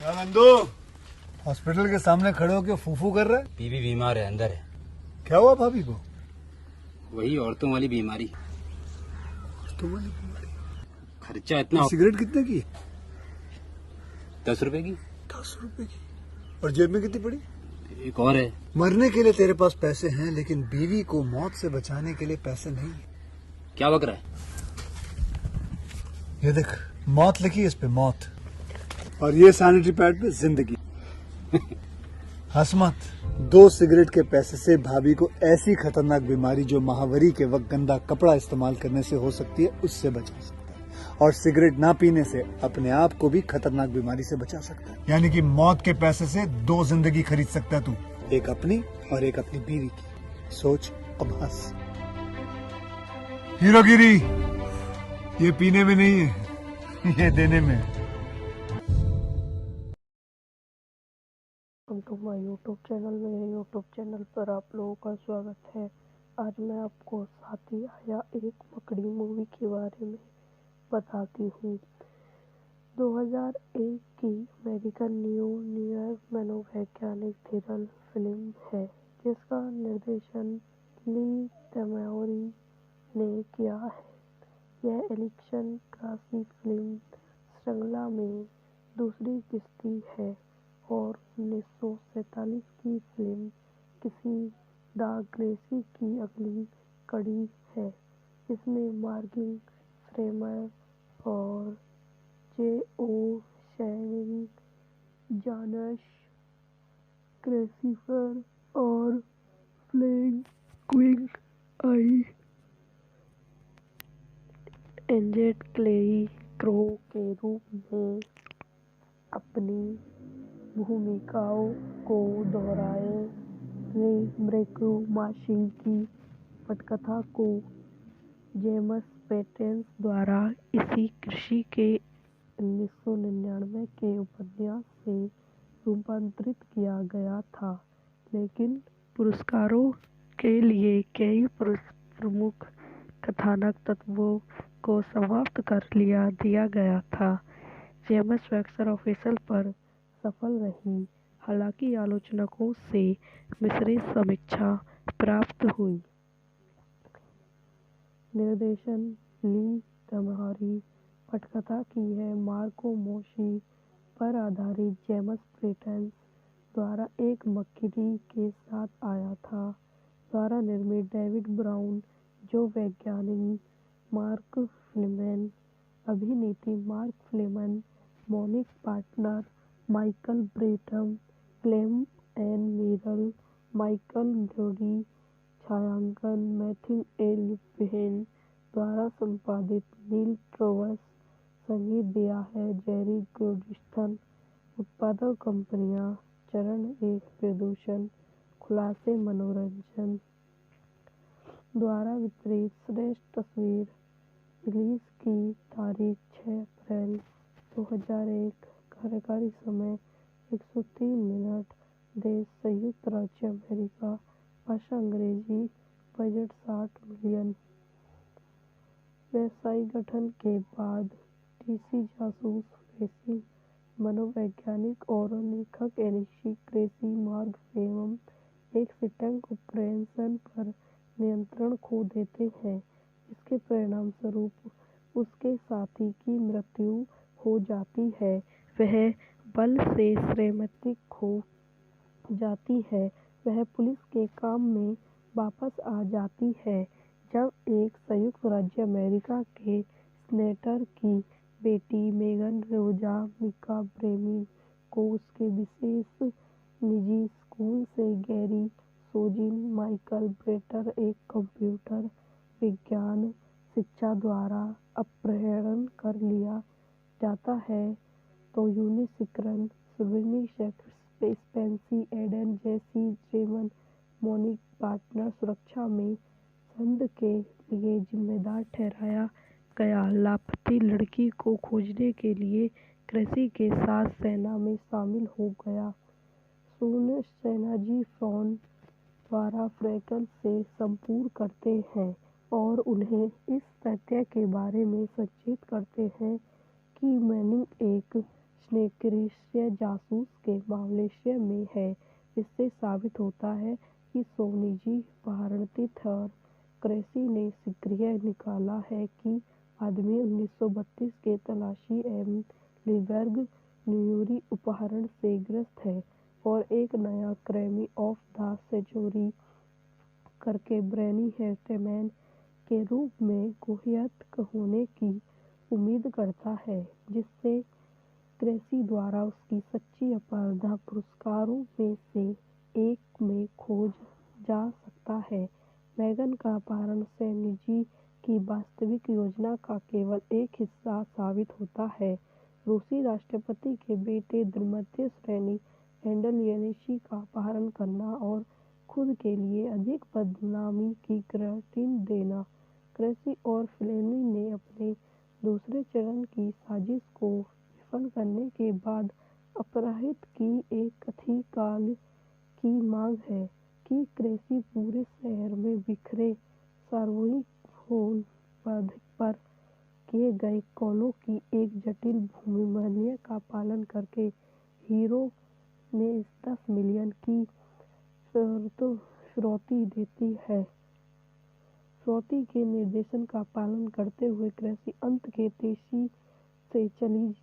क्या नंदू हॉस्पिटल के सामने खड़े होकर फूफू कर रहा है? बीवी बीमार है, अंदर है। क्या हुआ भाभी को? वही औरतों वाली बीमारी। तुम्हारी बीमारी? खर्चा इतना। सिगरेट कितने की? 10 रुपए की। 10 रुपए की। और जेब में कितनी पड़ी? एक और है। मरने के लिए तेरे पास पैसे हैं, लेकिन बीवी को मौत से बचाने के लिए पैसे नहीं है। क्या बक रहा है? ये देख, मौत लिखी है इस पे, मौत। और ये सैनिटरी पैड पे जिंदगी। हंस मत। 2 सिगरेट के पैसे से भाभी को ऐसी खतरनाक बीमारी जो महावरी के वक्त गंदा कपड़ा इस्तेमाल करने से हो सकती है, उससे बचा सकता है। और सिगरेट ना पीने से अपने आप को भी खतरनाक बीमारी से बचा सकता है। यानी कि मौत के पैसे से 2 जिंदगी खरीद सकता है तू, एक अपनी और एक अपनी बीवी की। सोच, अब हंस। हीरोगिरी ये पीने में नहीं है, ये देने में है। Welcome to my YouTube channel. मेरे यूट्यूब चैनल पर आप लोगों का स्वागत है। आज मैं आपको साथी आया एक मकड़ी मूवी के बारे में बताती हूँ। 2001 की अमेरिकन न्यूनियर मनोवैज्ञानिक थ्रिलर फिल्म है, जिसका निर्देशन ली तैमूरी ने किया है। यह एलिक्शन क्रासी फिल्म श्रृंखला में दूसरी किस्ती है और 1947 की फिल्म किसी द ग्रेसी की अगली कड़ी है। इसमें मॉर्गन फ्रीमैन और जे.ओ. शैनिंग, जानस क्रिस्टोफर और फ्लैंक क्विंग आई एंजेट क्लेई क्रो के रूप में अपनी भूमिकाओं को दोहराए। मृत्यु माशिंग की पटकथा को जेम्स पेटेंस द्वारा इसी कृषि के 1999 के उपन्यास से रूपांतरित किया गया था, लेकिन पुरस्कारों के लिए कई प्रमुख कथानक तत्वों को समाप्त कर दिया गया था। जेम्स बॉक्स ऑफिस पर सफल रही, हालांकि आलोचकों से मिश्रित समीक्षा प्राप्त हुई। निर्देशन ली तैमूरी, पटकथा की है मार्को मोशी पर आधारित जेम्स पेटेंस द्वारा एक मक्खी के साथ आया था। द्वारा निर्मित डेविड ब्राउन, जो वैज्ञानिक मार्क फ्लीमैन, अभिनेत्री Mark Fleeman, Monique partner Michael Bretum, Clem N Miral, Michael Brodie, छायांकन मैथ्यू ए लुपेन द्वारा संपादित नील ट्रेवस, संगीत दिया है जेरी गोल्डस्टोन। उत्पादक कंपनियां चरण 1 प्रदूषण, खुलासे मनोरंजन द्वारा वितरित। श्रेष्ठ तस्वीर। रिलीज की तारीख 6 अप्रैल 2001। कार्यकारी समय 103 मिनट। देश संयुक्त राज्य अमेरिका। भाषा अंग्रेजी। Budget 60 million. व्यावसायिक गठन के बाद डीसी जासूस फ्रेसी मनोवैज्ञानिक और लेखक एलिसी क्रेसी मार्ग एवं एक सिटंग ऑपरेशन पर नियंत्रण खो देते हैं, जिसके परिणाम स्वरूप उसके साथी की मृत्यु हो जाती है। वह बल से श्रीमती खो जाती है। वह पुलिस के काम में वापस आ जाती है जब एक संयुक्त राज्य अमेरिका के सीनेटर की बेटी मेगन रोजा मिका ब्रेमी को उसके विशेष निजी स्कूल से गैरी सोजिन माइकल ब्रेटर एक कंप्यूटर विज्ञान शिक्षा द्वारा अपहरण कर लिया जाता है, तो यूनिसिक्रन सुब्रनी स्पेंसी एडन जेसी जेमन मोनिक पार्टनर सुरक्षा में संद के लिए जिम्मेदार ठहराया गया। लापता लड़की को खोजने के लिए क्रेसी के साथ सेना में शामिल हो गया। सून सेनाजी फ्रॉन द्वारा फ्रैकल से संपर्क करते हैं और उन्हें इस तथ्य के बारे में सचेत करते हैं कि मैनिंग एक नेक्रेशिया जासूस के मालयेशिया में है। इससे साबित होता है कि सोनिजी भारतीय और क्रेसी ने शीघ्र निकाला है कि आदमी 1932 के तलाशी एम लीबर्ग न्यूरी अपहरण से ग्रस्त है और एक नया क्राइम ऑफ द सेंचुरी करके ब्रेनी हेस्टमैन के रूप में कुख्यात होने की उम्मीद करता है, जिससे क्रेसी द्वारा उसकी सच्ची अपराध पुरस्कारों में से एक में खोज जा सकता है। मैगन का अपहरण सोनिजी की वास्तविक योजना का केवल एक हिस्सा साबित होता है। रूसी राष्ट्रपति के बेटे मध्य श्रेणी एंडलियनशी का अपहरण करना और खुद के लिए अधिक बदनामी की गारंटी देना। क्रेसी और फ्लेनी ने अपने दूसरे चरण की साजिश को विफल करने के बाद अपराधित की एक कथित काल की मांग है कि क्रेसी पूरे शहर में बिखरे सार्वजनिक हॉल पर किए गए कॉलों की एक जटिल भूमिमूल्य का पालन करके हीरो में 10 मिलियन की फिरौती देती है। फिरौती के निर्देशन का पालन करते हुए क्रेसी अंत के तेजी से चली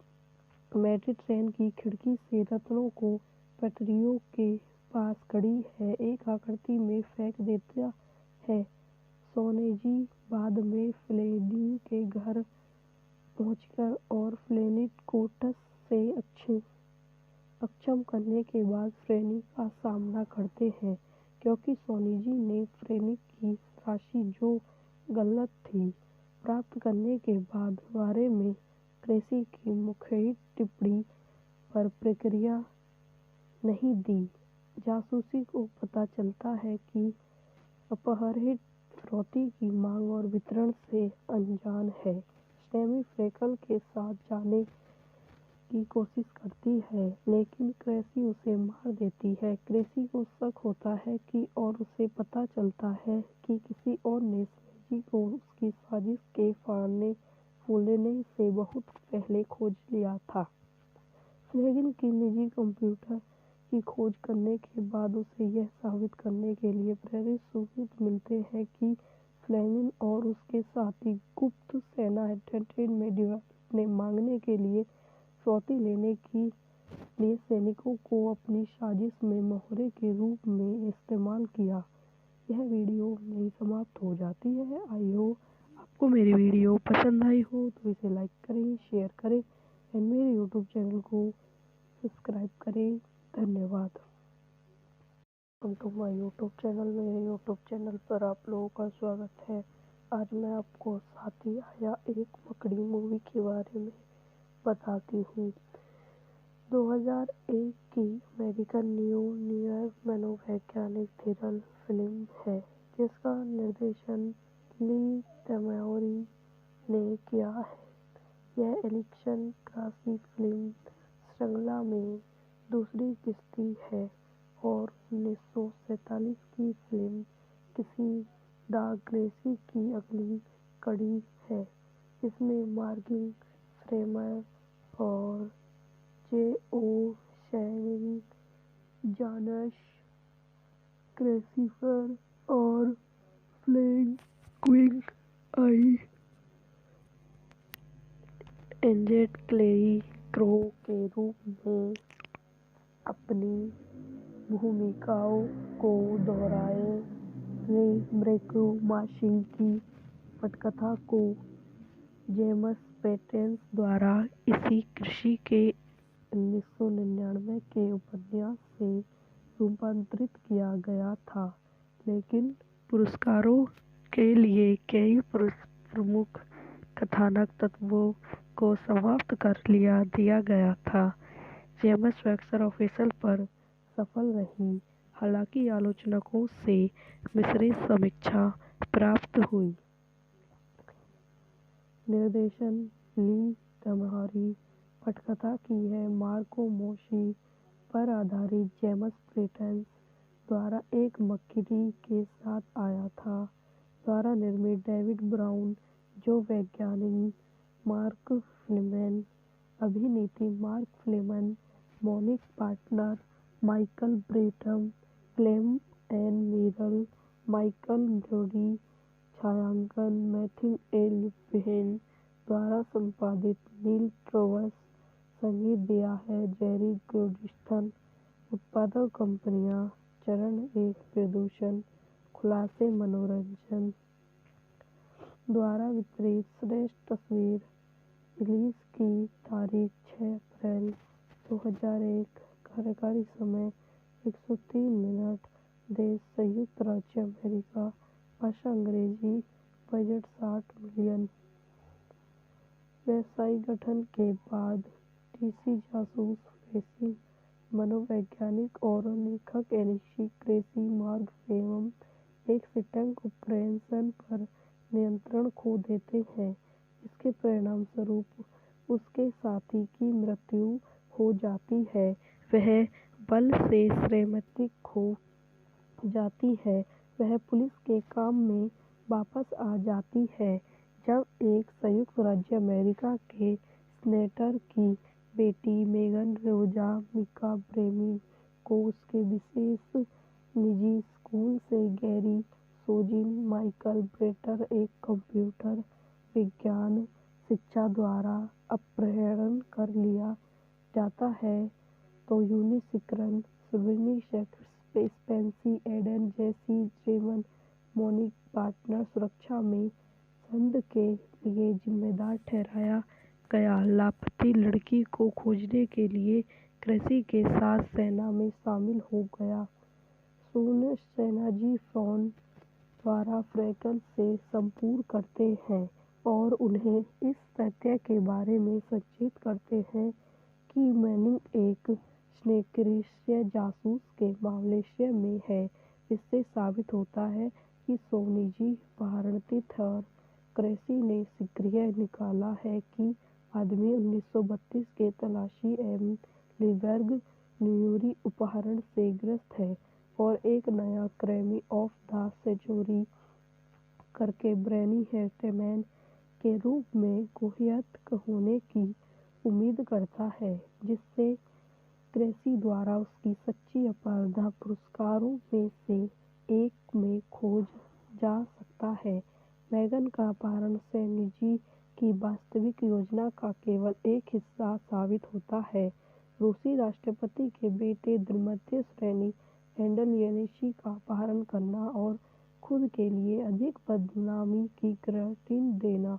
मेट्रो ट्रेन की खिड़की से रत्नों को पटरियों के पास खड़ी है एक आकृति में फेंक देता है। सोनिजी बाद में फ्लेनी के घर पहुंचकर और फ्लेनी को टस से अक्षम करने के बाद फ्लेनी का सामना करते हैं, क्योंकि सोनिजी ने फ्लेनी की राशि जो गलत थी प्राप्त करने के बारे में क्रेसी की मुखबिर टिप्पणी पर प्रतिक्रिया नहीं दी। जासूसी को पता चलता है कि अपहरित फिरौती की मांग और वितरण से अनजान है। स्टेमी फ्रेकल के साथ जाने की कोशिश करती है, लेकिन क्रेसी उसे मार देती है। क्रेसी को शक होता है कि और उसे पता चलता है कि किसी और ने सोनिजी को उसकी साजिश के फूलने से बहुत पहले खोज लिया था। फ्लेगिन की निजी कंप्यूटर की खोज करने के बाद उसे यह साबित करने के लिए प्रेरित सबूत मिलते हैं कि फ्लेगिन और उसके साथी गुप्त सेना एंटरटेनमेंट डिवाइस ने मांगने के लिए फिरौती लेने के लिए सैनिकों को अपनी साजिश में मोहरे के रूप में इस्तेमाल किया। यह वीडियो यहीं समाप्त हो जाती है। आई होप आपको मेरी वीडियो पसंद आई हो तो इसे लाइक करें, शेयर करें एंड मेरे यूट्यूब चैनल को सब्सक्राइब करें। धन्यवाद। Welcome to my YouTube channel. मेरे यूट्यूब चैनल पर आप लोगों का स्वागत है। आज मैं आपको साथी आया एक मकड़ी मूवी के बारे में बताती हूँ। 2001 की अमेरिकन न्यूयॉर्क मनोवैज्ञानिक थ्रिलर फिल्म है, जिसका निर्देशन ली तैमूरी ने किया है। यह एलिक्शन क्रासी फिल्म श्रृंखला में दूसरी किस्ती है और 1947 की फिल्म किसी द ग्रेसी की अगली कड़ी है। इसमें मॉर्गन फ्रीमैन और जे.ओ. शैनिंग, जॉनस क्रेसिफर और फ्लैंक क्विंग आई एंजेट क्लेरी क्रो के रूप में अपनी भूमिकाओं को दोहराए। ब्रेकू माशिंग की पटकथा को जेम्स पेटेंस द्वारा इसी कृषि के 1999 के उपन्यास से रूपांतरित किया गया था, लेकिन पुरस्कारों के लिए कई प्रमुख कथानक तत्वों को समाप्त कर दिया गया था। जेम्स बॉक्स ऑफिस पर सफल रही, हालांकि आलोचकों से मिश्रित समीक्षा प्राप्त हुई। निर्देशन ली तैमूरी, पटकथा की है मार्को मोशी पर आधारित जेम्स पेटेंस द्वारा एक मकड़ी के साथ आया था द्वारा निर्मित डेविड ब्राउन, जो वैज्ञानिक मार्क फ्रीमैन अभिनेत्री Mark Fleman, Monique partner Michael Bretum, Glenn N Miral, Michael Brodie, छायांकन मैथ्यू ए लिपहेन द्वारा संपादित नील ट्रोवर्स, संगीत दिया है जेरी गोल्डस्टन। उत्पादक कंपनियां चरण 1 प्रदूषण, खुलासे मनोरंजन द्वारा वितरित। श्रेष्ठ तस्वीर, रिलीज की तारीख 6 अप्रैल 2001, कार्यकारी समय 103 मिनट, देश संयुक्त राज्य अमेरिका, भाषा अंग्रेजी, बजट 60 मिलियन। व्यावसायिक गठन के बाद डीसी जासूस फ्रेसी मनोवैज्ञानिक और लेखक एनिशी क्रेसी मार्ग फेमम एक स्टिंग ऑपरेशन पर नियंत्रण खो देते हैं, जिसके परिणाम स्वरूप उसके साथी की मृत्यु हो जाती है। वह बल से श्रीमती खो जाती है। वह पुलिस के काम में वापस आ जाती है जब एक संयुक्त राज्य अमेरिका के सेनेटर की बेटी मेगन रोजा मिका ब्रेमी को उसके विशेष निजी स्कूल से गैरी सोजिन माइकल ब्रेटर एक कंप्यूटर विज्ञान शिक्षा द्वारा अपहरण कर लिया जाता है, तो यूनिसिक्रन सुब्रनी स्पेंसी एडन जेसी जेमन मोनिक पार्टनर सुरक्षा में संद के लिए जिम्मेदार ठहराया गया। लापता लड़की को खोजने के लिए क्रेसी के साथ सेना में शामिल हो गया। सून सेनाजी फ्रॉन द्वारा फ्रैकल से संपर्क करते हैं और उन्हें इस तथ्य के बारे में सचेत करते हैं कि मैनिंग एक स्नेक्रिय जासूस के मालवेशिया में है। इससे साबित होता है कि सोनिजी अपहरणरत और क्रेसी ने शीघ्र निकाला है कि आदमी 1932 के तलाशी एम लीबर्ग न्यूरी अपहरण से ग्रस्त है और एक नया क्राइम ऑफ द सेंचुरी करके ब्रैनी हेटमैन के रूप में कुख्यात होने की उम्मीद करता है, जिससे क्रेसी द्वारा उसकी सच्ची अपराध पुरस्कारों में से एक में खोजा जा सकता है। मैगन का अपहरण सेनिजी की वास्तविक योजना का केवल एक हिस्सा साबित होता है। रूसी राष्ट्रपति के बेटे मध्य श्रेणी हैंडल एनिशी का अपहरण करना और खुद के लिए अधिक बदनामी की गारंटी देना।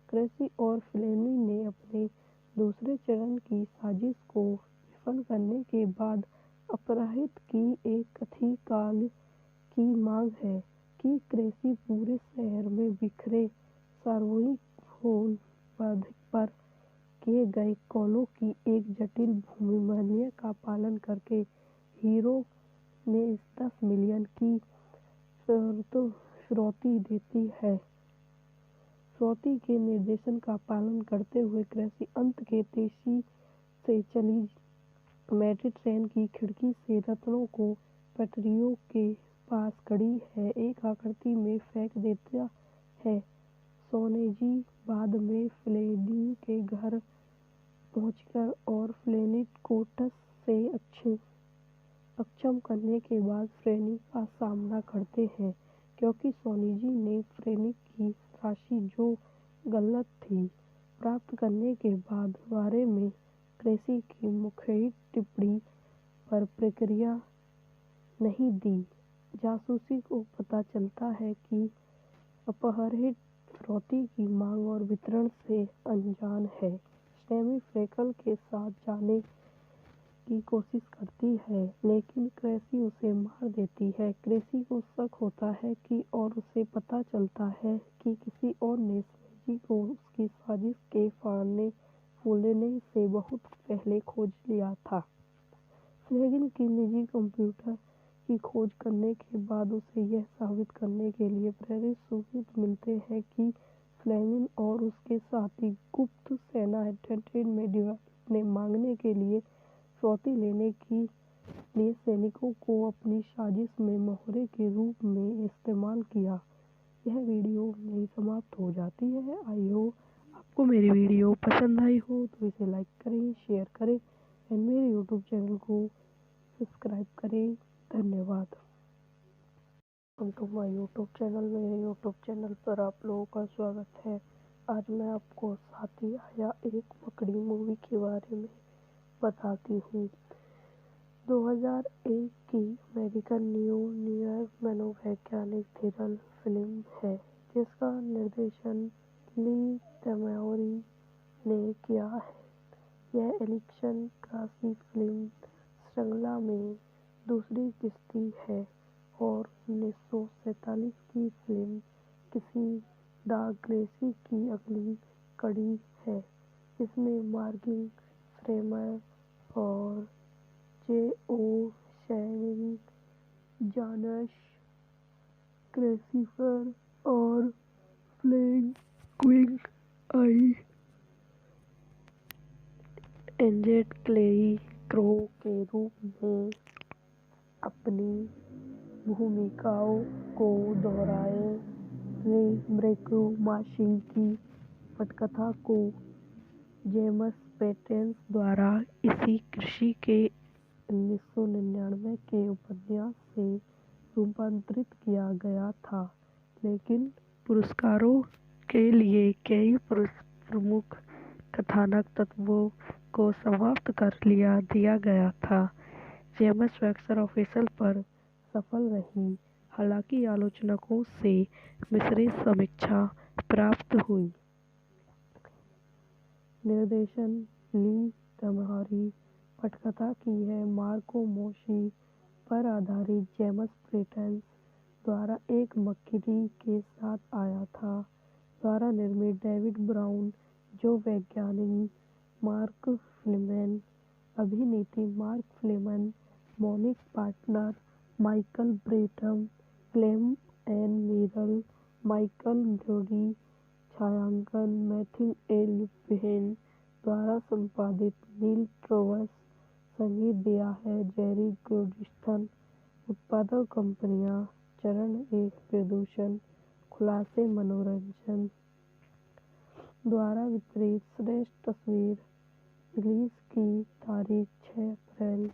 क्रेसी और फ्लेनी ने अपने दूसरे चरण की साजिश को विफल करने के बाद अपराधित की एक कथित काल की मांग है कि क्रेसी पूरे शहर में बिखरे सार्वजनिक भोल पर किए गए कॉलों की एक जटिल भूमिमल्य का पालन करके हीरो ने 10 मिलियन की फिरौती देती है। फिरौती के निर्देशन का पालन करते हुए क्रेसी अंत के तेजी से चली मेट्रो ट्रेन की खिड़की से रत्नों को पटरियों के पास खड़ी है एक आकृति में फेंक देता है। सोनेजी बाद में फ्लेनी के घर पहुंचकर और फ्लेनी को टस से अक्षम करने के बाद फ्लेनी का सामना करते हैं, क्योंकि सोनेजी ने फ्लेनी की राशि जो गलत थी प्राप्त करने के बारे में क्रेसी की मुखबिर टिप्पणी पर प्रतिक्रिया नहीं दी। जासूसी को पता चलता है कि अपहरित फिरौती की मांग और वितरण से अनजान है। स्टेमी फ्रैकल के साथ जाने की कोशिश करती है, लेकिन क्रेसी उसे मार देती है। क्रेसी को शक होता है कि और उसे पता चलता है कि किसी और ने सोनिजी को उसकी साजिश के फूलने से बहुत पहले खोज लिया था। फ्लेगिन की निजी कंप्यूटर की खोज करने के बाद उसे यह साबित करने के लिए प्रारंभिक सबूत मिलते हैं कि फ्लेमिंग और उसके साथी गुप्त सेना हेडक्वार्टर में डिवाइस ने मांगने के लिए फिरौती लेने के लिए सैनिकों को अपनी साजिश में मोहरे के रूप में इस्तेमाल किया। यह वीडियो यहीं समाप्त हो जाती है। आई होप आपको आपको मेरी वीडियो पसंद आई हो तो इसे लाइक करें, शेयर करें एंड मेरे यूट्यूब चैनल को सब्सक्राइब करें। धन्यवाद। Welcome to my YouTube channel. मेरे यूट्यूब चैनल पर आप लोगों का स्वागत है। आज मैं आपको साथी आया एक मकड़ी मूवी के बारे में बताती हूँ। 2001 की अमेरिकन न्यूयॉर्क मनोवैज्ञानिक थ्रिलर फिल्म है जिसका निर्देशन ली तैमूरी ने किया है। यह एक्शन क्रासी फिल्म श्रृंखला में दूसरी किस्ती है और 1947 की फिल्म किसी द ग्रेसी की अगली कड़ी है। इसमें मॉर्गन फ्रीमैन और जे.ओ. शैनिंग, जॉनस क्रिस्टोफर और फ्लैंक क्विंग आई एंजेट क्लेई क्रो के रूप में अपनी भूमिकाओं को दोहराए। मृत्यु माशिंग की पटकथा को जेम्स पेटेंस द्वारा इसी कृषि के 1999 के उपन्यास से रूपांतरित किया गया था, लेकिन पुरस्कारों के लिए कई प्रमुख कथानक तत्वों को समाप्त कर दिया गया था। जेम्स बॉक्स ऑफिस पर सफल रही, हालांकि आलोचकों से मिश्रित समीक्षा प्राप्त हुई। निर्देशन ली तैमूरी, पटकथा की है मार्को मोशी पर आधारित जेम्स पेटेंस द्वारा एक मकड़ी के साथ आया था। द्वारा निर्मित डेविड ब्राउन, जो वैज्ञानिक मार्क फ्लीमैन, अभिनेत्री Mark Fleeman, Monique partner Michael Bretum, Glenn N Miral, Michael Brodie, छायांकन मैथ्यू एल वेन द्वारा संपादित नील ट्रेवस, संगीत दिया है जेरी गोल्डस्टोन। उत्पादक कंपनियां चरण 1 प्रदूषण, खुलासे मनोरंजन द्वारा वितरित। श्रेष्ठ तस्वीर। रिलीज की तारीख 6 अप्रैल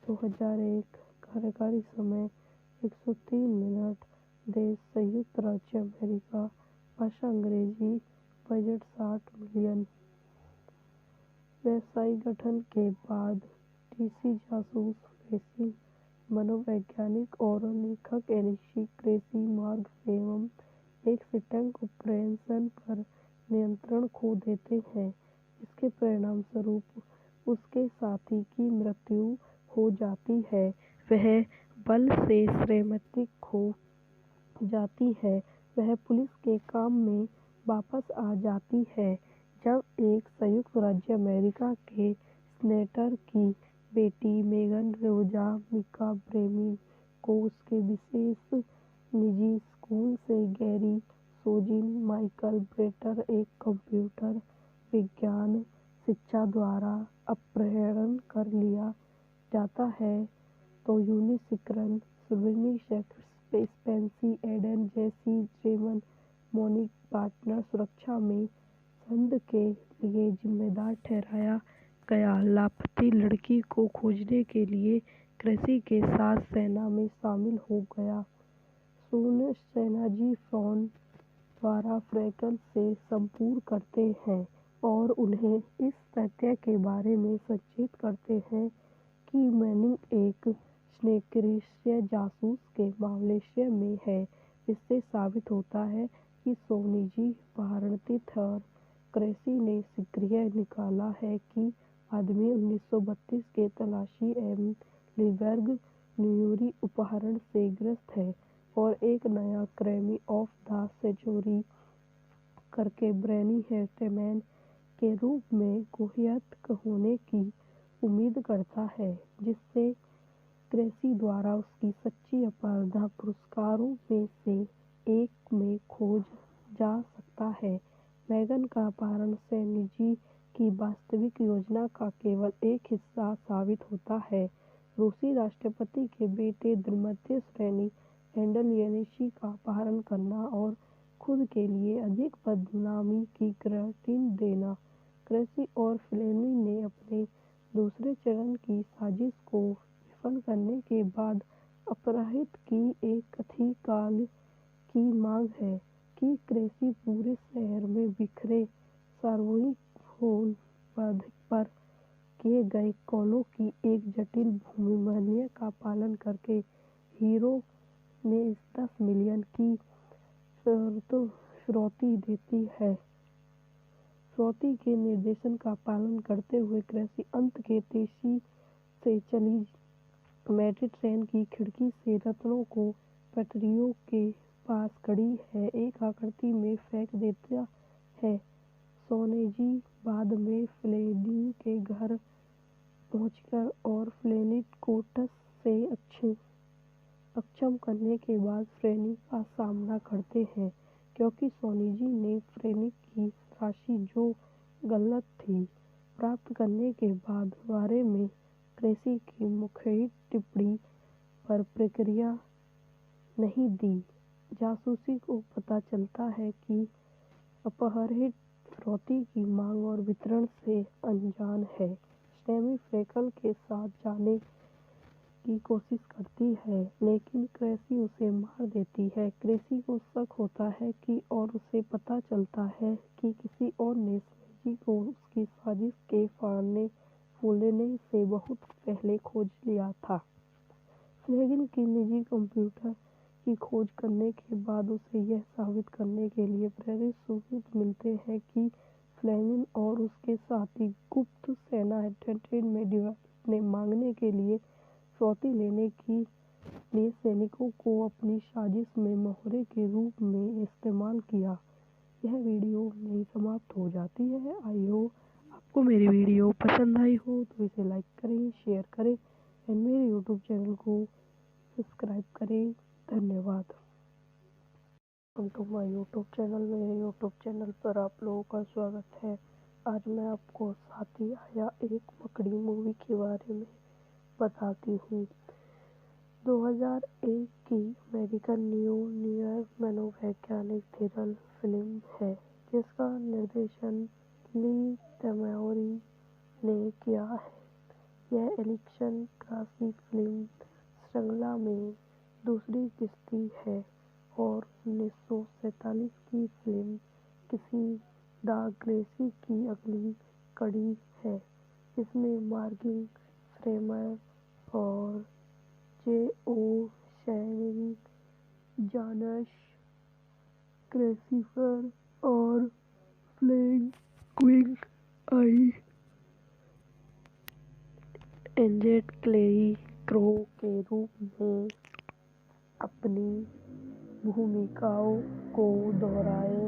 2001। कार्यकारी समय 103 मिनट। देश संयुक्त राज्य अमेरिका। भाषा अंग्रेजी। Budget 60 million. व्यावसायिक गठन के बाद डीसी जासूस फ्रेसी मनोवैज्ञानिक और लेखक एलिसी क्रेसी मार्ग एवं एक स्टिंग ऑपरेशन पर नियंत्रण खो देते हैं। इसके परिणाम स्वरूप उसके साथी की मृत्यु हो जाती है। वह बल से श्रीमती खो जाती है। वह पुलिस के काम में वापस आ जाती है जब एक संयुक्त राज्य अमेरिका के सेनेटर की बेटी मेगन रोजा मिका ब्रेमी को उसके विशेष निजी स्कूल से गैरी सोजिन माइकल ब्रेटर एक कंप्यूटर विज्ञान शिक्षा द्वारा अपहरण कर लिया जाता है, तो यूनिसिकरन सुब्रनी स्पेंसी एडन जेसी जेमन मॉनिक पार्टनर सुरक्षा में संघ के लिए जिम्मेदार ठहराया गया। लापता लड़की को खोजने के लिए क्रेसी के साथ सेना में शामिल हो गया। सून सेनाजी फ्रॉन द्वारा फ्रैकल से संपर्क करते हैं और उन्हें इस तथ्य के बारे में सचेत करते हैं कि मैनिंग एक निष्क्रिय जासूस के मालवेशिया में है। इससे साबित होता है कि सोनिजी भारतीय और क्रेसी ने शीघ्र निकाला है कि आदमी 1932 के तलाशी एम लीबर्ग न्यूयॉर्क अपहरण से ग्रस्त है और एक नया क्राइम ऑफ द सेंचुरी करके ब्रेनी हेटमैन के रूप में कुख्यात होने की उम्मीद करता है, जिससे क्रेसी द्वारा उसकी सच्ची अपराध पुरस्कारों में से एक में खोज जा सकता है। मैगन का अपहरण सेनिजी की वास्तविक योजना का केवल एक हिस्सा साबित होता है। रूसी राष्ट्रपति के बेटे मध्य श्रेणी एंडल येनिशी का अपहरण करना और खुद के लिए अधिक बदनामी की गारंटी देना। क्रेसी और फ्लेनी ने अपने दूसरे चरण की साजिश को विफल करने के बाद अपराहित की एक कथित काल की मांग है कि क्रेसी पूरे शहर में बिखरे सार्वजनिक फोन पर किए गए कॉलों की एक जटिल भूमिमन्य का पालन करके हीरो में 10 मिलियन की फिरौती देती है। फिरौती के निर्देशन का पालन करते हुए क्रेसी अंत के तेजी से चली मैड्रिड ट्रेन की खिड़की से रत्नों को पटरियों के पास खड़ी है एक आकृति में फेंक देता है। सोनेजी बाद में फ्लेनी के घर पहुंचकर और फ्लेनी को टस से अक्षम करने के बाद फ्लेनी का सामना करते हैं क्योंकि सोनेजी ने फ्लेनी की राशि जो गलत थी प्राप्त करने के बाद बारे में क्रेसी की मुखरित टिप्पणी पर प्रतिक्रिया नहीं दी। जासूसी को पता चलता है कि अपहरित फिरौती की मांग और वितरण से अनजान है। स्टेमी फ्रेकल के साथ जाने की कोशिश करती है लेकिन क्रेसी उसे मार देती है। क्रेसी को शक होता है कि और उसे पता चलता है कि किसी और ने सोनेजी को उसकी साजिश के फूलने से बहुत पहले खोज लिया था। फ्लेगिन की निजी कंप्यूटर की खोज करने के बाद उसे यह साबित करने के लिए प्रेरित सबूत मिलते हैं कि फ्लेगिन और उसके साथी गुप्त सेना एंटरटेनमेंट डिवाइस ने मांगने के लिए फिरौती लेने के लिए सैनिकों को अपनी साजिश में मोहरे के रूप में इस्तेमाल किया। यह वीडियो यहीं समाप्त हो जाती है। आई होप आपको मेरी वीडियो पसंद आई हो तो इसे लाइक करें, शेयर करें एंड मेरे यूट्यूब चैनल को सब्सक्राइब करें। धन्यवाद। Welcome to my YouTube channel. मेरे यूट्यूब चैनल पर आप लोगों का स्वागत है। आज मैं आपको साथी आया एक मकड़ी मूवी के बारे में बताती हूँ। 2001 की अमेरिकन न्यूयॉर्क मनोवैज्ञानिक थ्रिलर फिल्म है जिसका निर्देशन ली तैमूरी ने किया है। यह एलिक्शन क्रासी फिल्म श्रृंखला में दूसरी किस्ती है और 1947 की फिल्म किसी द क्रेसी की अगली कड़ी है। इसमें मॉर्गन फ्रीमैन और जे.ओ. शैनिंग, जानस क्रेसिफर और फ्लैंक क्विंग आई एंजेट क्लेरी क्रो के रूप में अपनी भूमिकाओं को दोहराए।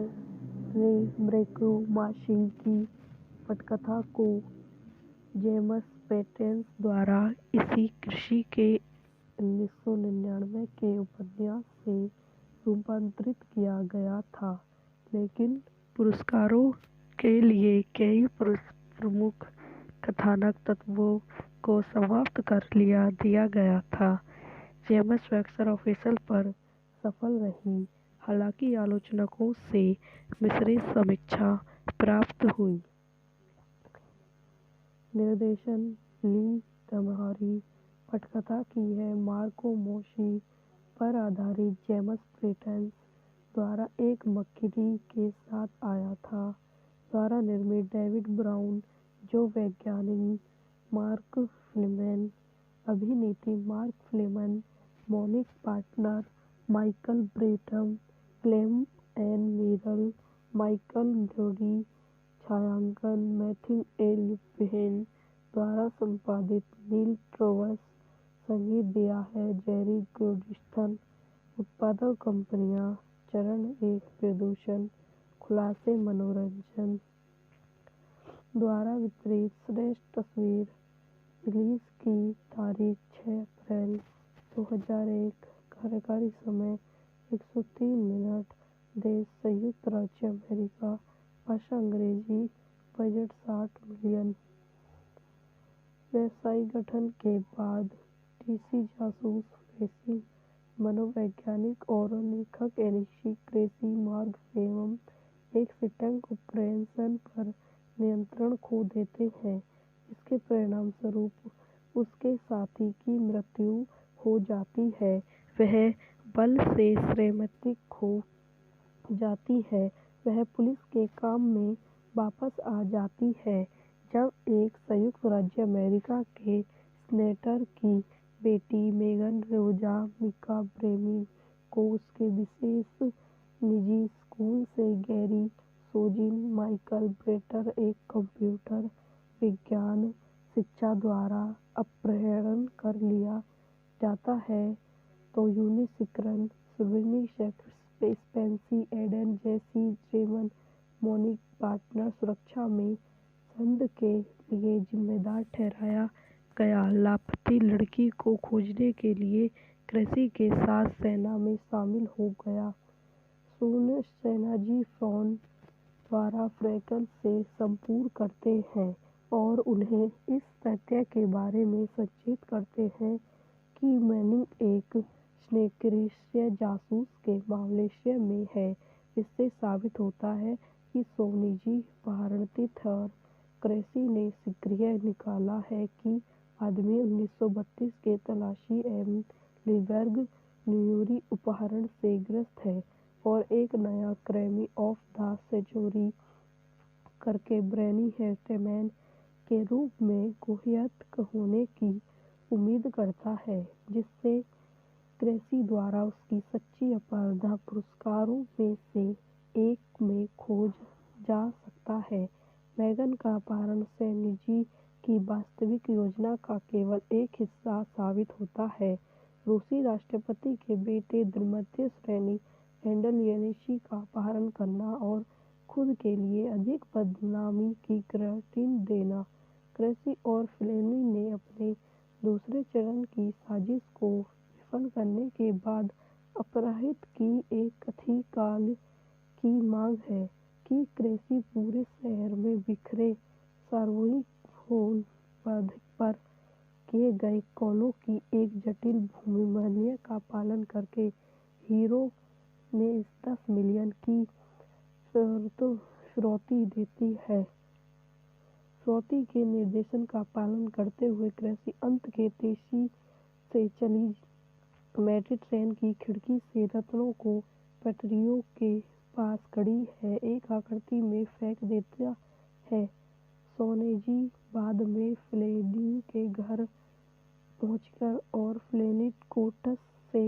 ब्रेकू माशिंग की पटकथा को जेम्स पेटेंस द्वारा इसी कृषि के 1999 के उपन्यास से रूपांतरित किया गया था लेकिन पुरस्कारों के लिए कई प्रमुख कथानक तत्वों को समाप्त कर दिया गया था। जेम्स बॉक्स ऑफिस पर सफल रही हालांकि आलोचकों से मिश्रित समीक्षा प्राप्त हुई। निर्देशन ली तैमूरी, पटकथा की है मार्को मोशी पर आधारित जेम्स पेटेंस द्वारा एक मक्खी के साथ आया था द्वारा निर्मित डेविड ब्राउन जो वैज्ञानिक मार्क फ्लीमैन, अभिनेत्री Mark Fleeman, Monique partner Michael Bretum, Clem N Miral, Michael Brodie, छायांकन मैथ्यू ए लुपेन द्वारा संपादित नील ट्रेवस, संगीत दिया है जेरी गोल्डस्टोन। उत्पादक कंपनियां चरण 1 प्रदूषण खुलासे मनोरंजन द्वारा वितरित। श्रेष्ठ तस्वीर रिलीज की तारीख 6 अप्रैल 2001। कार्यकारी समय 103 मिनट। देश संयुक्त राज्य अमेरिका। भाषा अंग्रेजी। Budget 60 million. व्यवसायिक गठन के बाद डीसी जासूस रेसिंग मनोवैज्ञानिक और लेखक एलिसी क्रेसी मार्ग फेमम एक सिटंग ऑपरेशन पर नियंत्रण खो देते हैं। इसके परिणाम स्वरूप उसके साथी की मृत्यु हो जाती है। वह बल से श्रीमती खो जाती है। वह पुलिस के काम में वापस आ जाती है जब एक संयुक्त राज्य अमेरिका के सीनेटर की बेटी मेगन रोजा मिका ब्रेमी को उसके विशेष निजी स्कूल से गैरी सोजिन माइकल ब्रेटर एक कंप्यूटर विज्ञान शिक्षा द्वारा अपहरण कर लिया जाता है। तो यूनिसिक्रन सुविनी स्पेंसी एडन जैसी जेमन मोनिक पार्टनर सुरक्षा में संद के लिए जिम्मेदार ठहराया गया। लापती लड़की को खोजने के लिए क्रेसी के साथ सेना में शामिल हो गया। सून सेनाजी फ्रॉन द्वारा फ्रेकल से संपर्क करते हैं और उन्हें इस तथ्य के बारे में सचेत करते हैं कि मैनिंग एक स्नेक्रिश्य जासूस के मालवेशिया में है। इससे साबित होता है कि सोनिजी अपहरणित और क्रेसी ने शीघ्र निकाला है कि आदमी 1932 के तलाशी लिबर्ग न्यूरी अपहरण से ग्रस्त है और एक नया क्रेमी ऑफ द सेंचुरी करके ब्रेनी हेस्टेमैन के रूप में कुख्यात होने की उम्मीद करता है, जिससे क्रेसी द्वारा उसकी सच्ची अपराध पुरस्कारों में से एक में खोज जा सकता है। मैगन का अपहरण सेनिजी की वास्तविक योजना का केवल एक हिस्सा साबित होता है। रूसी राष्ट्रपति के बेटे द्विमध्य श्रेणी एंडल का अपहरण करना और खुद के लिए अधिक बदनामी की गारंटी देना। क्रेसी और फ्लेनी ने अपने दूसरे चरण की साजिश को विफल करने के बाद अपराधित की एक कथित काल की मांग है कि क्रेसी पूरे शहर में बिखरे सार्वजनिक होल पर किए गए कॉलों की एक जटिल भूमिमूल्य का पालन करके हीरो में 10 मिलियन की फिरौती देती है। फिरौती के निर्देशन का पालन करते हुए क्रेसी अंत के तेजी से चली मेट्रो ट्रेन की खिड़की से रत्नों को पटरियों के पास खड़ी है एक आकृति में फेंक देता है। सोनेजी बाद में फ्लेनी के घर पहुंचकर और फ्लेनी को टस से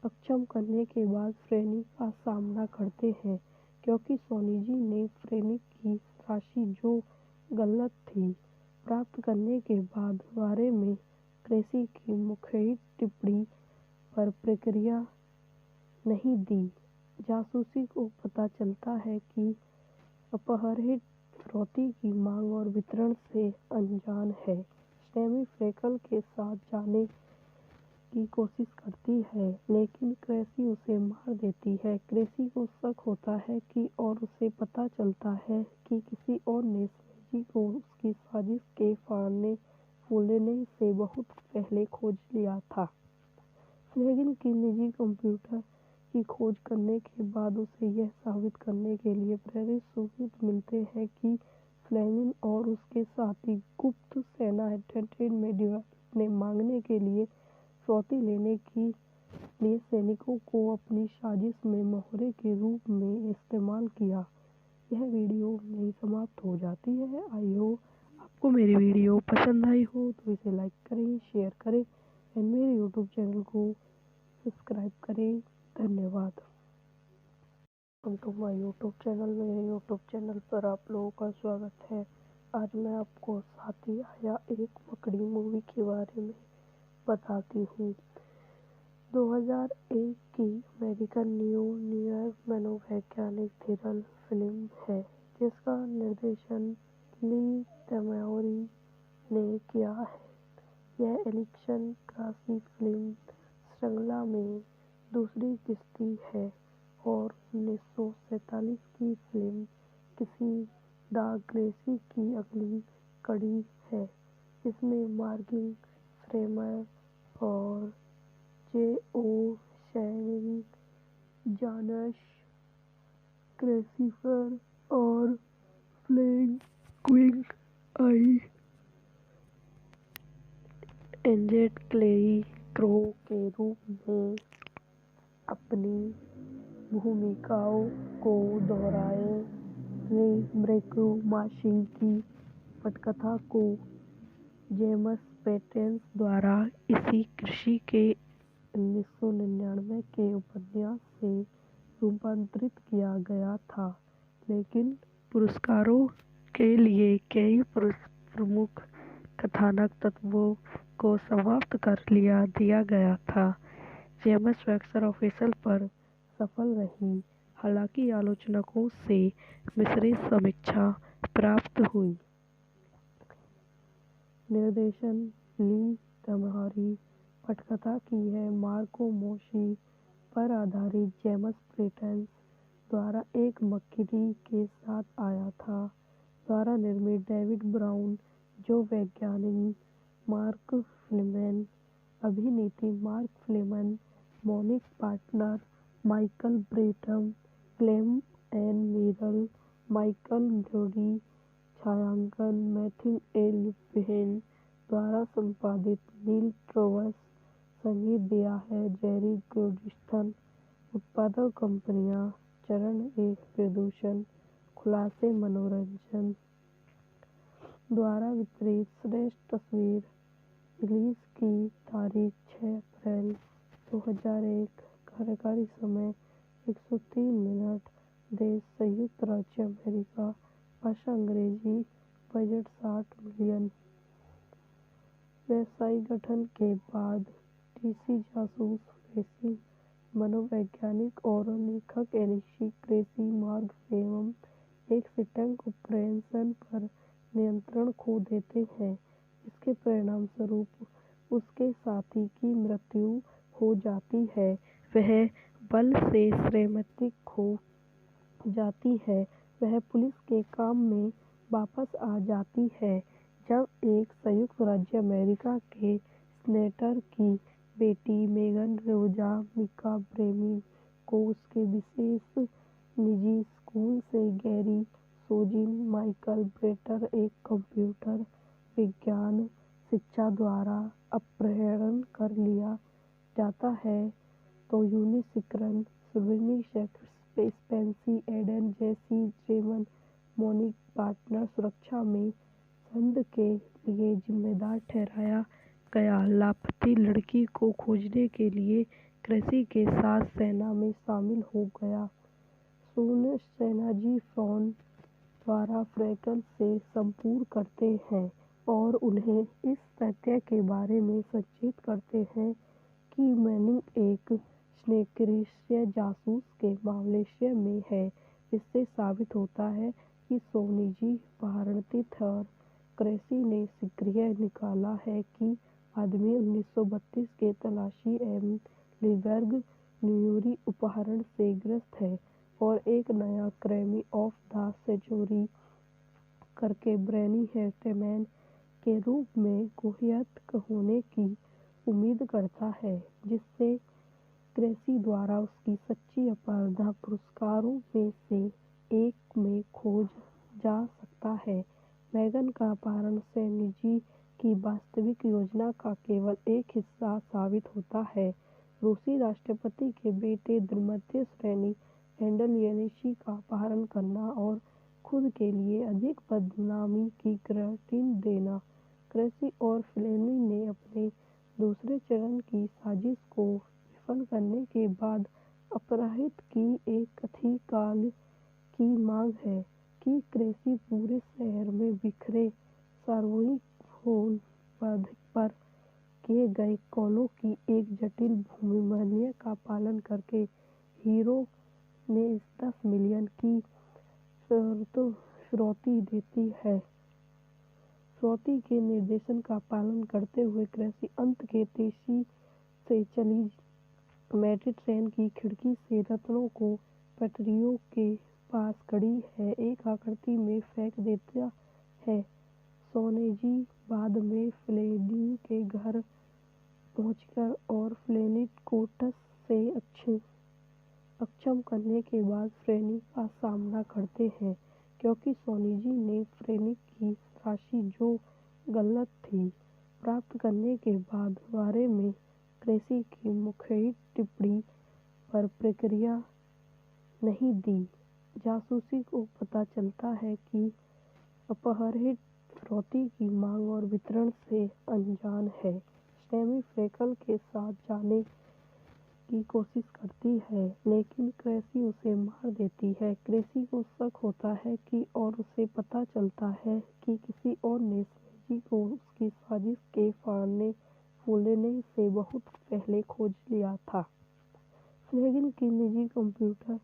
अक्षम करने के बाद फ्लेनी का सामना करते हैं, क्योंकि सोनीजी ने फ्लेनी की राशि जो गलत थी प्राप्त करने के बारे में क्रेसी की मुखबिर टिप्पणी पर प्रतिक्रिया नहीं दी। जासूसी को पता चलता है कि अपहरित फिरौती की मांग और वितरण से अनजान है। स्टेमी फ्रेकल के साथ जाने की कोशिश करती है, लेकिन क्रेसी उसे मार देती है। क्रेसी को शक होता है कि और उसे पता चलता है कि किसी और ने स्नेजी को उसकी साजिश के फूलने से बहुत पहले खोज लिया था। फ्लेगिन की निजी कंप्यूटर की खोज करने के बाद उसे यह साबित करने के लिए प्रेरित सबूत मिलते हैं कि फ्लेगिन और उसके साथी गुप्त सेना एंटरटेनमेंट डिवाइस ने मांगने के लिए फिरौती लेने के लिए सैनिकों को अपनी साजिश में मोहरे के रूप में इस्तेमाल किया। यह वीडियो यहीं समाप्त हो जाती है। आई होप आपको मेरी वीडियो पसंद आई हो तो इसे लाइक करें, शेयर करें एंड मेरे यूट्यूब चैनल को सब्सक्राइब करें। धन्यवाद। Welcome to my YouTube channel. मेरे यूट्यूब चैनल पर आप लोगों का स्वागत है। आज मैं आपको साथी आया एक मकड़ी मूवी के बारे में बताती हूँ। 2001 की अमेरिकन न्यूयॉर्क मनोवैज्ञानिक थ्रिलर फिल्म है, जिसका निर्देशन ली तैमूरी ने किया है। यह एलिसन क्रासी फिल्म श्रृंखला में दूसरी किस्ती है और 1947 की फिल्म किसी द ग्रेसी की अगली कड़ी है। इसमें मॉर्गन फ्रीमैन और J.O. शेरिंग, जानश क्रेसिफर और फ्लैंक्विक आई एंजेट क्लेरी क्रो के रूप में अपनी भूमिकाओं को दोहराए। रेमब्रेक्टू माशिंग की पटकथा को जेम्स पैटेंस द्वारा इसी कृषि के 1999 के उपन्यास से रूपांतरित किया गया था, लेकिन पुरस्कारों के लिए कई प्रमुख कथानक तत्वों को समाप्त कर दिया गया था। जेम्स बॉक्स ऑफिस पर सफल रही, हालांकि आलोचकों से मिश्रित समीक्षा प्राप्त हुई। निर्देशन ली तमहारी, पटकथा की है मार्को मोशी पर आधारित जेम्स पैटेंस द्वारा एक मक्खी के साथ आया था द्वारा निर्मित डेविड ब्राउन, जो वैज्ञानिक मार्क फ्लीमैन, अभिनेत्री Mark Fleeman, Monique partner, Michael Bretum, Clem N Miral, Michael Brodie, छायांकन मैथ्यू ए लिपहेन द्वारा संपादित नील ट्रेवर्स, संगीत दिया है जेरी गोल्डस्टोन। उत्पादक कंपनियां चरण 1 प्रदूषण, खुलासे मनोरंजन द्वारा वितरित। श्रेष्ठ तस्वीर, रिलीज की तारीख 6 अप्रैल 2001, कार्यकारी समय 103 मिनट, देश संयुक्त राज्य अमेरिका, भाषा अंग्रेजी, बजट 60 मिलियन। व्यावसायिक गठन के बाद डीसी जासूस फ्रेसी मनोवैज्ञानिक और लेखक एनिशी क्रेसी मार्ग एवं एक स्टिंग ऑपरेशन पर नियंत्रण खो देते हैं, जिसके परिणाम स्वरूप उसके साथी की मृत्यु हो जाती है। वह बल से श्रीमती खो जाती है। वह पुलिस के काम में वापस आ जाती है जब एक संयुक्त राज्य अमेरिका के सीनेटर की बेटी मेगन रोजा मिका ब्रेमी को उसके विशेष निजी स्कूल से गैरी सोजिन माइकल ब्रेटर एक कंप्यूटर विज्ञान शिक्षा द्वारा अपहरण कर लिया जाता है, तो यूनिसिक्रन सुब्रनी स्पेंसी एडन जेसी ड्रेमन मोनिक पार्टनर सुरक्षा में संद के लिए जिम्मेदार ठहराया गया। लापता लड़की को खोजने के लिए क्रेसी के साथ सेना में शामिल हो गया। सून सेनाजी फ्रॉन द्वारा फ्रैंकल से संपर्क करते हैं और उन्हें इस तथ्य के बारे में सचेत करते हैं कि मैनिंग एक स्नेक्रिय जासूस के मालवेशिया में है। इससे साबित होता है कि सोनिजी अपहरणरत और क्रेसी ने शीघ्र निकाला है कि आदमी 1932 के तलाशी एम लीबर्ग न्यूरी अपहरण से ग्रस्त है और एक नया क्राइम ऑफ द सेंचुरी करके ब्रेनी हेटमैन के रूप में कुख्यात होने की उम्मीद करता है, जिससे क्रेसी द्वारा उसकी सच्ची अपराध पुरस्कारों में से एक में खोज जा सकता है। मैगन का अपहरण सेनिजी की वास्तविक योजना का केवल एक हिस्सा साबित होता है। रूसी राष्ट्रपति के बेटे मध्य श्रेणी हैंडल येनिशी का अपहरण करना और खुद के लिए अधिक बदनामी की गारंटी देना। क्रेसी और फ्लेनी ने अपने दूसरे चरण की साजिश को विफल करने के बाद अपराधित की एक कथित काल की मांग है कि क्रेसी पूरे शहर में बिखरे सार्वजनिक फोन पर किए गए कॉलों की एक जटिल भूमिमल्य का पालन करके हीरो ने 10 मिलियन की फिरौती देती है। फिरौती के निर्देशन का पालन करते हुए क्रेसी अंत के तेजी से चली मेट्रो ट्रेन की खिड़की से रत्नों को पटरियों के पास खड़ी है एक आकृति में फेंक देता है। सोनेजी बाद में फ्लेनी के घर पहुंचकर और फ्लेनी के बाद फ्रेनी का सामना करते हैं, क्योंकि सोनी जी ने फ्रेनी की राशि जो गलत थी प्राप्त करने के बाद बारे में ट्रेसी की मुखबिर टिप्पणी पर प्रतिक्रिया नहीं दी। जासूसी को पता चलता है कि अपहरित फिरौती की मांग और वितरण से अनजान है। सैमी फ्रेकल के साथ जाने की कोशिश करती है, लेकिन क्रेसी उसे मार देती है। क्रेसी को शक होता है कि और उसे पता चलता है कि किसी और ने स्नेजी को उसकी साजिश के फाड़ने फूलने से बहुत पहले खोज लिया था। फ्लेगिन की निजी कंप्यूटर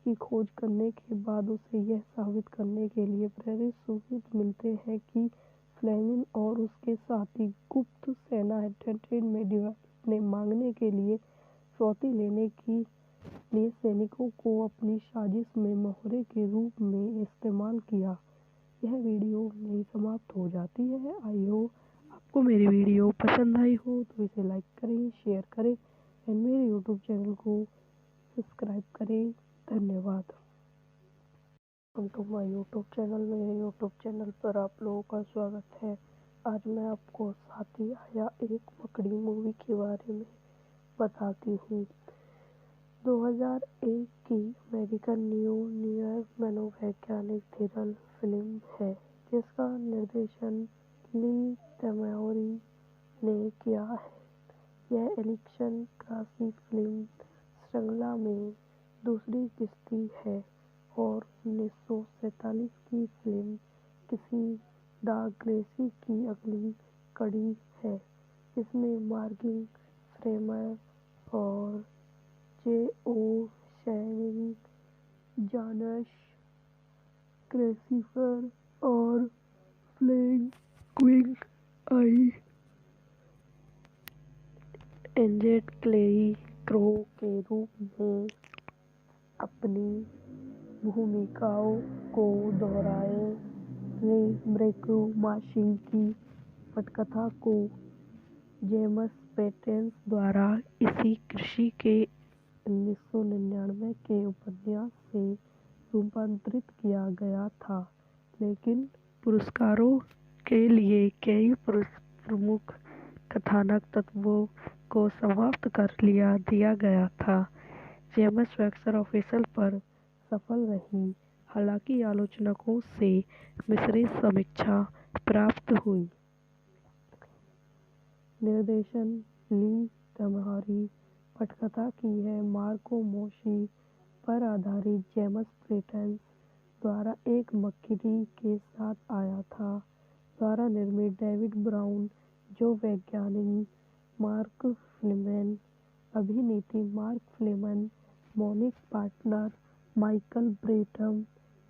की खोज करने के बाद उसे यह साबित करने के लिए प्रेरित सबूत मिलते हैं कि फ्लेमिंग और उसके साथी गुप्त सेना एंटरटेनमेंट डिवाइस ने मांगने के लिए फिरौती लेने के लिए सैनिकों को अपनी साजिश में मोहरे के रूप में इस्तेमाल किया। यह वीडियो मेरी समाप्त हो जाती है। आई होप आपको मेरी वीडियो पसंद आई हो तो इसे लाइक करें, शेयर करें एंड मेरे यूट्यूब चैनल को सब्सक्राइब करें। धन्यवाद। Welcome to my YouTube channel. मेरे यूट्यूब चैनल पर आप लोगों का स्वागत है। आज मैं आपको साथी आया एक मकड़ी मूवी के बारे में बताती हूँ। 2001 की अमेरिकन न्यूयॉर्क मनोवैज्ञानिक थ्रिलर फिल्म है, जिसका निर्देशन ली तैमूरी ने किया है। यह एलिक्शन क्रासी फिल्म श्रृंखला में दूसरी किस्ती है और 1947 की फिल्म किसी द ग्रेसी की अगली कड़ी है। इसमें मॉर्गन फ्रीमैन और जे.ओ. शैनिंग, जॉनस क्रिस्टोफर और फ्लैग क्विग आई एंजेट क्लेई क्रो के रूप में अपनी भूमिकाओं को दोहराए। रे ब्रेकू माशिंग की पटकथा को जेम्स पेटेंस द्वारा इसी कृषि के 1999 के उपन्यास से रूपांतरित किया गया था, लेकिन पुरस्कारों के लिए कई प्रमुख कथानक तत्वों को समाप्त कर दिया गया था। जेम्स बॉक्स ऑफिस पर सफल रही, हालांकि आलोचकों से मिश्रित समीक्षा प्राप्त हुई। निर्देशन ली तैमूरी, पटकथा की है मार्को मोशी पर आधारित जेम्स पेटेंस द्वारा एक मकड़ी के साथ आया था। द्वारा निर्मित डेविड ब्राउन, जो वैज्ञानिक मार्क फ्लीमैन, अभिनेत्री Mark Fleeman, Monique partner Michael Bretum,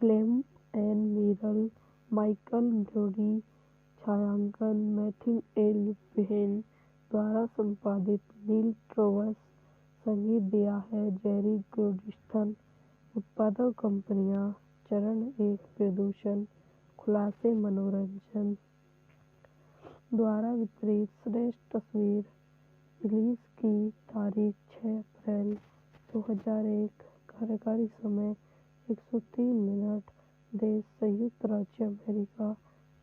Glenn N Miral, Michael Brodie, छायांकन मैथ्यू एल वेन द्वारा संपादित नील ट्रेवस, संगीत दिया है जेरी गोल्डस्टोन। उत्पादक कंपनियां चरण 1 प्रदूषण, खुलासे मनोरंजन द्वारा वितरित। श्रेष्ठ तस्वीर। रिलीज की तारीख 6 अप्रैल 2001। कार्यकारी समय 103 मिनट। देश संयुक्त राज्य अमेरिका।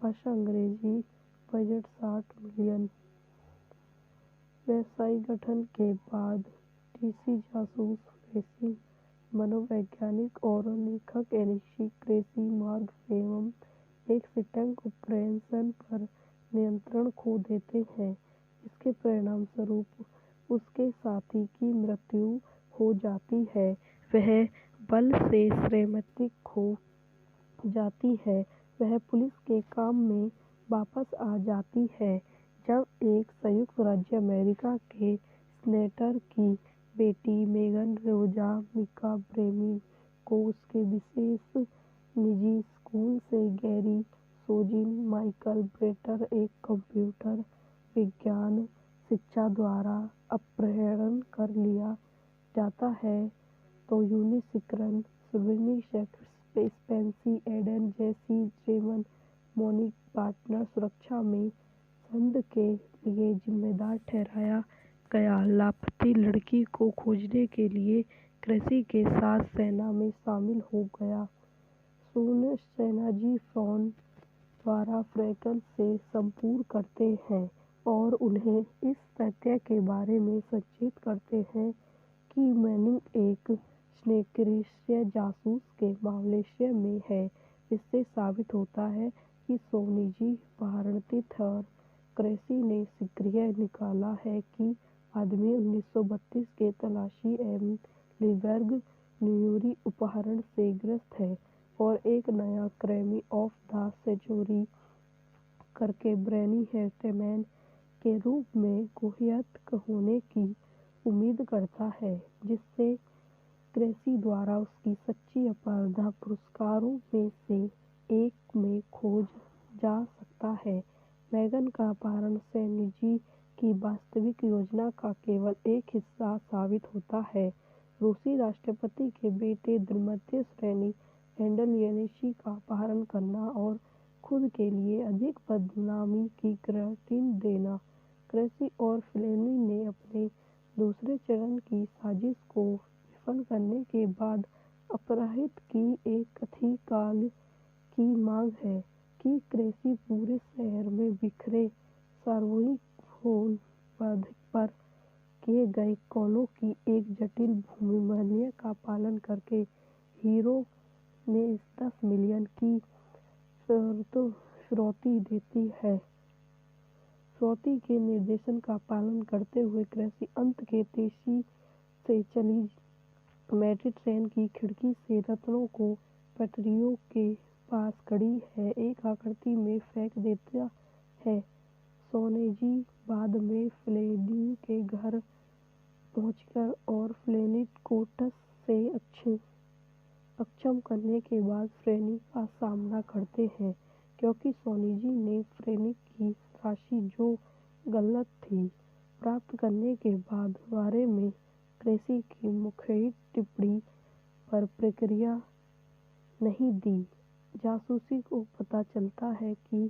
भाषा अंग्रेजी। Budget 60 million. व्यावसायिक गठन के बाद डीसी जासूस फ्रेसी मनोवैज्ञानिक और लेखक एलिसी क्रेसी मार्ग एवं एक स्टिंग ऑपरेशन पर नियंत्रण खो देते हैं। इसके परिणाम स्वरूप उसके साथी की मृत्यु हो जाती है। वह बल से श्रीमती खो जाती है। वह पुलिस के काम में वापस आ जाती है जब एक संयुक्त राज्य अमेरिका के सेनेटर की बेटी मेगन रोजा मिका ब्रेमी को उसके विशेष निजी स्कूल से गैरी सोजिन माइकल ब्रेटर एक कंप्यूटर विज्ञान शिक्षा द्वारा अपहरण कर लिया जाता है, तो यूनिसिक्रन सुब्रनी स्पेंसी एडन जेसी जेमन मोनिक पार्टनर सुरक्षा में संद के लिए जिम्मेदार ठहराया गया। लापता लड़की को खोजने के लिए क्रेसी के साथ सेना में शामिल हो गया। सून सेनाजी फ्रॉन द्वारा फ्रैकल से संपर्क करते हैं और उन्हें इस तथ्य के बारे में सचेत करते हैं कि मैनिंग एक स्नेक्रिश्य जासूस के मालवेशिया में है। इससे साबित होता है कि सोनीजी भारतीत और क्रेसी ने शीघ्र निकाला है कि आदमी 1932 के तलाशी एम लीबर्ग न्यूरी अपहरण से ग्रस्त है और एक नया क्राइम ऑफ द सेंचुरी करके ब्रेनी हेटमैन के रूप में कुख्यात होने की उम्मीद करता है, जिससे क्रेसी द्वारा उसकी सच्ची अपराध पुरस्कारों में से एक में खोज जा सकता है। मैगन का अपहरण सेनिजी की वास्तविक योजना का केवल एक हिस्सा साबित होता है। रूसी राष्ट्रपति के बेटे मध्य श्रेणी एंडलियनिशी का अपहरण करना और खुद के लिए अधिक बदनामी की गारंटी देना। क्रेसी और फ्लेनी ने अपने दूसरे चरण की साजिश को विफल करने के बाद अपराहित की एक कथित काल की मांग है कि क्रेसी पूरे शहर में बिखरे सार्वजनिक फोन पर किए गए कॉलों की एक जटिल भूमिमल्य का पालन करके हीरो ने 10 मिलियन की फिरौती देती है। फिरौती के निर्देशन का पालन करते हुए क्रेसी अंत के तेजी से चली मेट्रो ट्रेन की खिड़की से रत्नों को पटरियों के पास खड़ी है एक आकृति में फेंक देता है। सोनेजी बाद में फ्लेनी के घर पहुंचकर और फ्लेनी को टस से अक्षम करने के बाद फ्लेनी का सामना करते हैं, क्योंकि सोनीजी ने फ्लेनी की राशि जो गलत थी प्राप्त करने के बाद बारे में क्रेसी की मुखबिर टिप्पणी पर प्रतिक्रिया नहीं दी। जासूसी को पता चलता है कि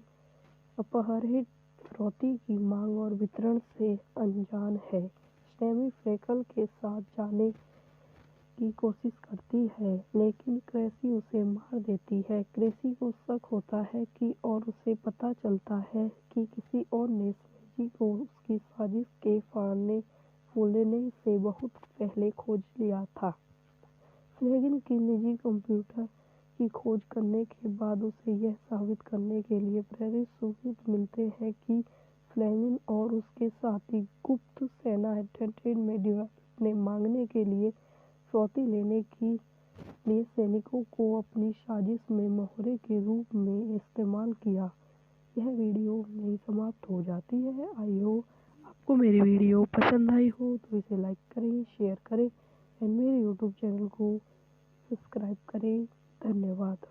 अपहरित फिरौती की मांग और वितरण से अनजान है। स्टेमी फ्रैकल के साथ जाने की कोशिश करती है, लेकिन क्रेसी उसे मार देती है। क्रेसी को शक होता है कि और उसे पता चलता है कि किसी और ने सेनेजी को उसकी साजिश के फूलने से बहुत पहले खोज लिया था। फ्लेगिन की निजी कंप्यूटर की खोज करने के बाद उसे यह साबित करने के लिए प्रेरित सबूत मिलते हैं कि फ्लेगिन और उसके साथी गुप्त सेना एंटरटेनमेंट डिवाइस ने मांगने के लिए फिरौती लेने के लिए सैनिकों को अपनी साजिश में मोहरे के रूप में इस्तेमाल किया। यह वीडियो यहीं समाप्त हो जाती है। आई होप आपको मेरी वीडियो पसंद आई हो तो इसे लाइक करें, शेयर करें एंड मेरे यूट्यूब चैनल को सब्सक्राइब करें। धन्यवाद।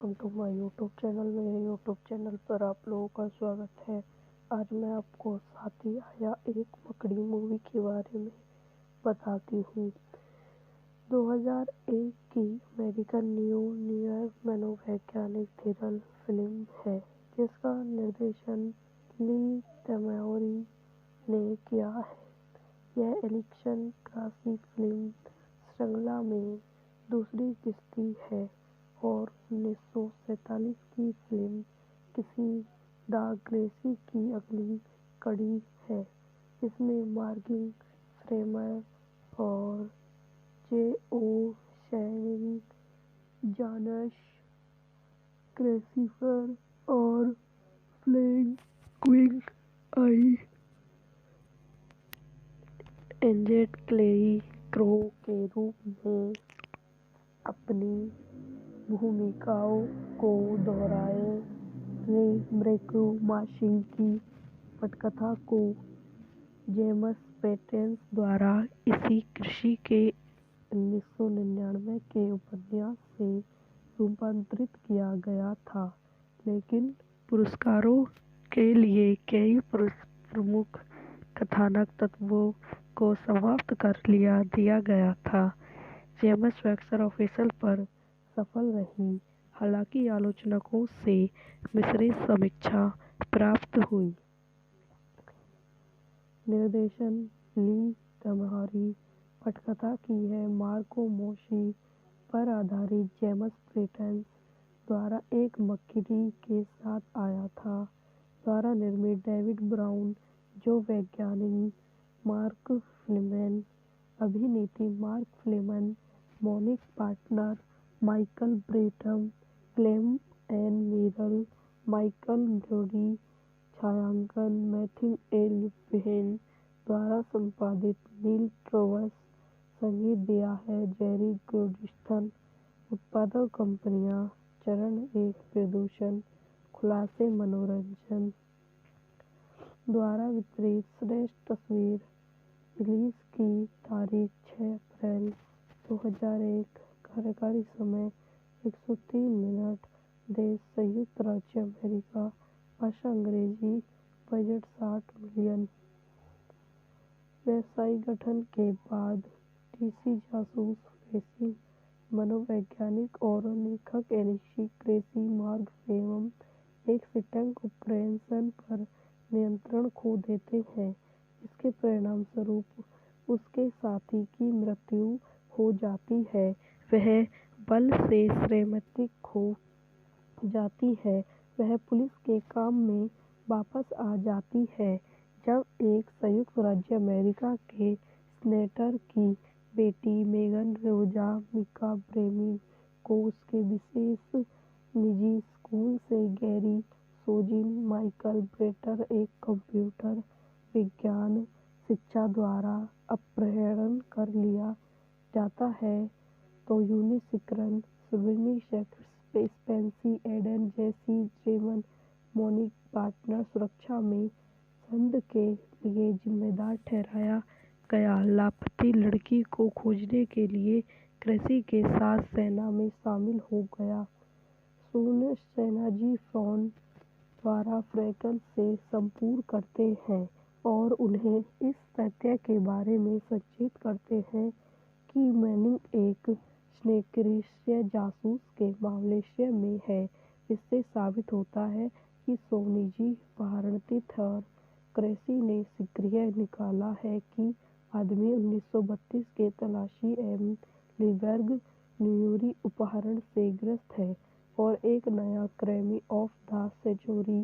Welcome to my YouTube channel. मेरे यूट्यूब चैनल पर आप लोगों का स्वागत है। आज मैं आपको साथी आया एक मकड़ी मूवी के बारे में बताती हूँ। 2001 की अमेरिकन न्यूक्लियर मनोवैज्ञानिक थ्रिलर फिल्म है, जिसका निर्देशन ली तैमूरी ने किया है। यह एलिक्शन क्रासी फिल्म श्रृंखला में दूसरी किस्ती है और 1947 की फिल्म किसी द क्रेसी की अगली कड़ी है। इसमें मॉर्गन फ्रीमैन और जे.ओ. शैनिंग, जानस क्रेसिफर और फ्लैंक क्विंग आई एंजेट क्लेई क्रो के रूप में अपनी भूमिकाओं को दोहराए। ब्रेकू माशिंग की पटकथा को जेम्स पेटेंस द्वारा इसी कृषि के 1999 के उपन्यास से रूपांतरित किया गया था, लेकिन पुरस्कारों के लिए कई प्रमुख कथानक तत्वों को समाप्त कर दिया गया था। जेम्स बॉक्स ऑफिस पर सफल रही, हालांकि आलोचकों से मिश्रित समीक्षा प्राप्त हुई। निर्देशन ली तैमूरी पटकथा की है। मार्को मोशी पर आधारित जेम्स ब्रिटेन द्वारा एक मक्खी के साथ आया था द्वारा निर्मित डेविड ब्राउन, जो वैज्ञानिक मार्क फ्लीमैन, अभिनेत्री Mark Fleeman, Monique partner Michael Bretum, Clem N Miral, Michael Brodie, छायांकन मैथ्यू ए लुपेन द्वारा संपादित नील ट्रोवर्स, संगीत दिया है जेरी गोल्डस्टन। उत्पादक कंपनियां चरण 1 प्रदूषण, खुलासे मनोरंजन द्वारा वितरित। श्रेष्ठ तस्वीर रिलीज की तारीख 6 अप्रैल 2001। कार्यकारी समय 103 मिनट। देश संयुक्त राज्य अमेरिका। भाषा अंग्रेजी। Budget 60 million. व्यावसायिक गठन के बाद डीसी जासूस फ्रेसी मनोवैज्ञानिक और लेखक एनिशी क्रेसी मार्ग फेमम एक स्टिंग ऑपरेशन पर नियंत्रण खो देते हैं, जिसके परिणाम स्वरूप उसके साथी की मृत्यु हो जाती है। वह बल से श्रीमती खो जाती है। वह पुलिस के काम में वापस आ जाती है जब एक संयुक्त राज्य अमेरिका के सीनेटर की बेटी मेगन रोजा मिका ब्रेमी को उसके विशेष निजी स्कूल से गैरी सोजिन माइकल ब्रेटर एक कंप्यूटर विज्ञान शिक्षा द्वारा अपहरण कर लिया जाता है, तो यूनिसिक्रन सुब्रनी स्पेंसी एडन जेसी जेमन मोनिक पार्टनर सुरक्षा में संद के लिए जिम्मेदार ठहराया गया। लापता लड़की को खोजने के लिए क्रेसी के साथ सेना में शामिल हो गया। सून सेनाजी फ्रॉन द्वारा फ्रैकल से संपर्क करते हैं और उन्हें इस तथ्य के बारे में सचेत करते हैं कि मैनिंग एक संक्रिय जासूस के मालवेशिया में है। इससे साबित होता है कि सोनिजी अपहरणित और क्रेसी ने शीघ्र निकाला है कि आदमी 1932 के तलाशी लिबर्ग न्यूरी अपहरण से ग्रस्त है और एक नया क्राइम ऑफ द सेंचुरी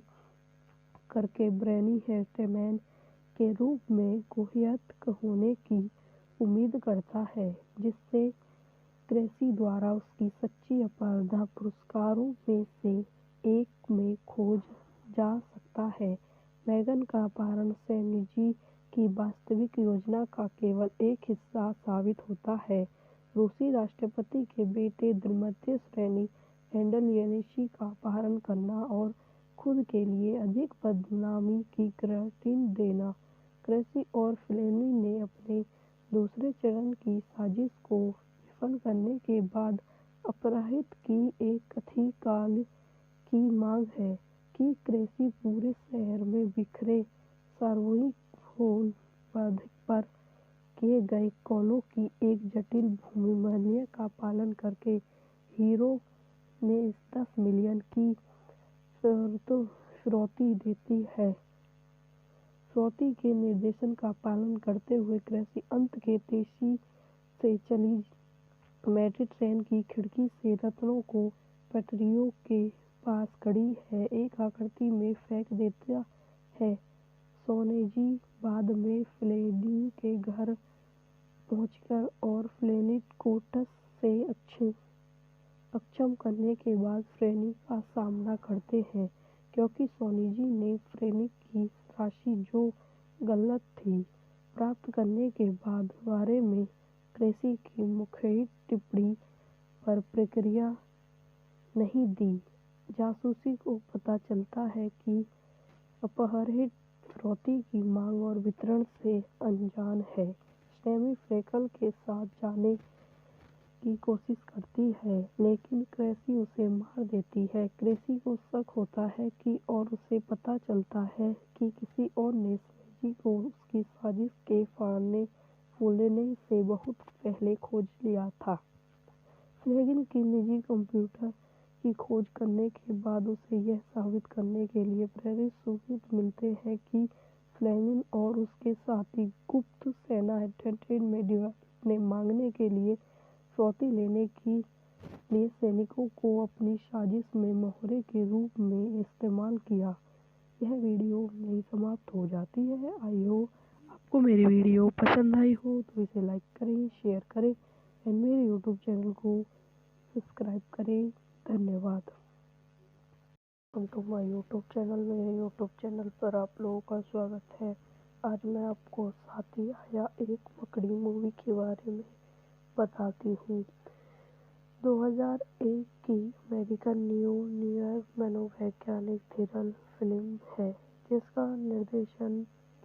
करके ब्रैनी हेस्टमैन के रूप में कुख्यात होने की उम्मीद करता है, जिससे क्रेसी द्वारा उसकी सच्ची अपराध पुरस्कारों में से एक में खोज जा सकता है। मैगन का अपहरण सेनिजी की वास्तविक योजना का केवल एक हिस्सा साबित होता है। रूसी राष्ट्रपति के बेटे मध्य श्रेणी हैंडल येनिशी का अपहरण करना और खुद के लिए अधिक बदनामी की गारंटी देना। क्रेसी और फ्लेनी ने अपने दूसरे चरण की साजिश को विफल करने के बाद अपराधित की एक कथित काल की मांग है कि क्रेसी पूरे शहर में बिखरे सार्वजनिक होल पर किए गए कॉलों की एक जटिल भूमिमल्य का पालन करके हीरो में 10 मिलियन की फिरौती देती है। फिरौती के निर्देशन का पालन करते हुए क्रेसी अंत के तेजी से चली मेट्रो ट्रेन की खिड़की से रत्नों को पटरियों के पास खड़ी है एक आकृति में फेंक देता है। सोनेजी बाद में फ्लेनी के घर पहुंचकर और फ्लेनी को टस से अक्षम करने के बाद फ्लेनी का सामना करते हैं, क्योंकि सोनीजी ने फ्लेनी की राशि जो गलत थी प्राप्त करने के बारे में क्रेसी की मुखबिर टिप्पणी पर प्रतिक्रिया नहीं दी। जासूसी को पता चलता है कि अपहरित फिरौती की मांग और वितरण से अनजान है। स्टेमी फ्रैकल के साथ जाने की कोशिश करती है, लेकिन क्रेसी उसे मार देती है। क्रेसी को शक होता है कि और उसे पता चलता है कि किसी और ने स्नेजी को उसकी साजिश के फूलने से बहुत पहले खोज लिया था। फ्लेगिन की निजी कंप्यूटर की खोज करने के बाद उसे यह साबित करने के लिए प्रेरित सबूत मिलते हैं कि फ्लेमिंग और उसके साथी गुप्त सेना एजेंट में अपने मांगने के लिए फिरौती लेने के लिए सैनिकों को अपनी साजिश में मोहरे के रूप में इस्तेमाल किया। यह वीडियो यहीं समाप्त हो जाती है। आई होप आपको मेरी वीडियो पसंद आई हो तो इसे लाइक करें, शेयर करें एंड मेरे यूट्यूब चैनल को सब्सक्राइब करें। धन्यवाद। Welcome to my YouTube channel. मेरे यूट्यूब चैनल पर आप लोगों का स्वागत है। आज मैं आपको साथ ही आया एक मकड़ी मूवी के बारे में बताती हूँ। 2001 की अमेरिकन न्यूयॉर्क मनोवैज्ञानिक थ्रिलर फिल्म है जिसका निर्देशन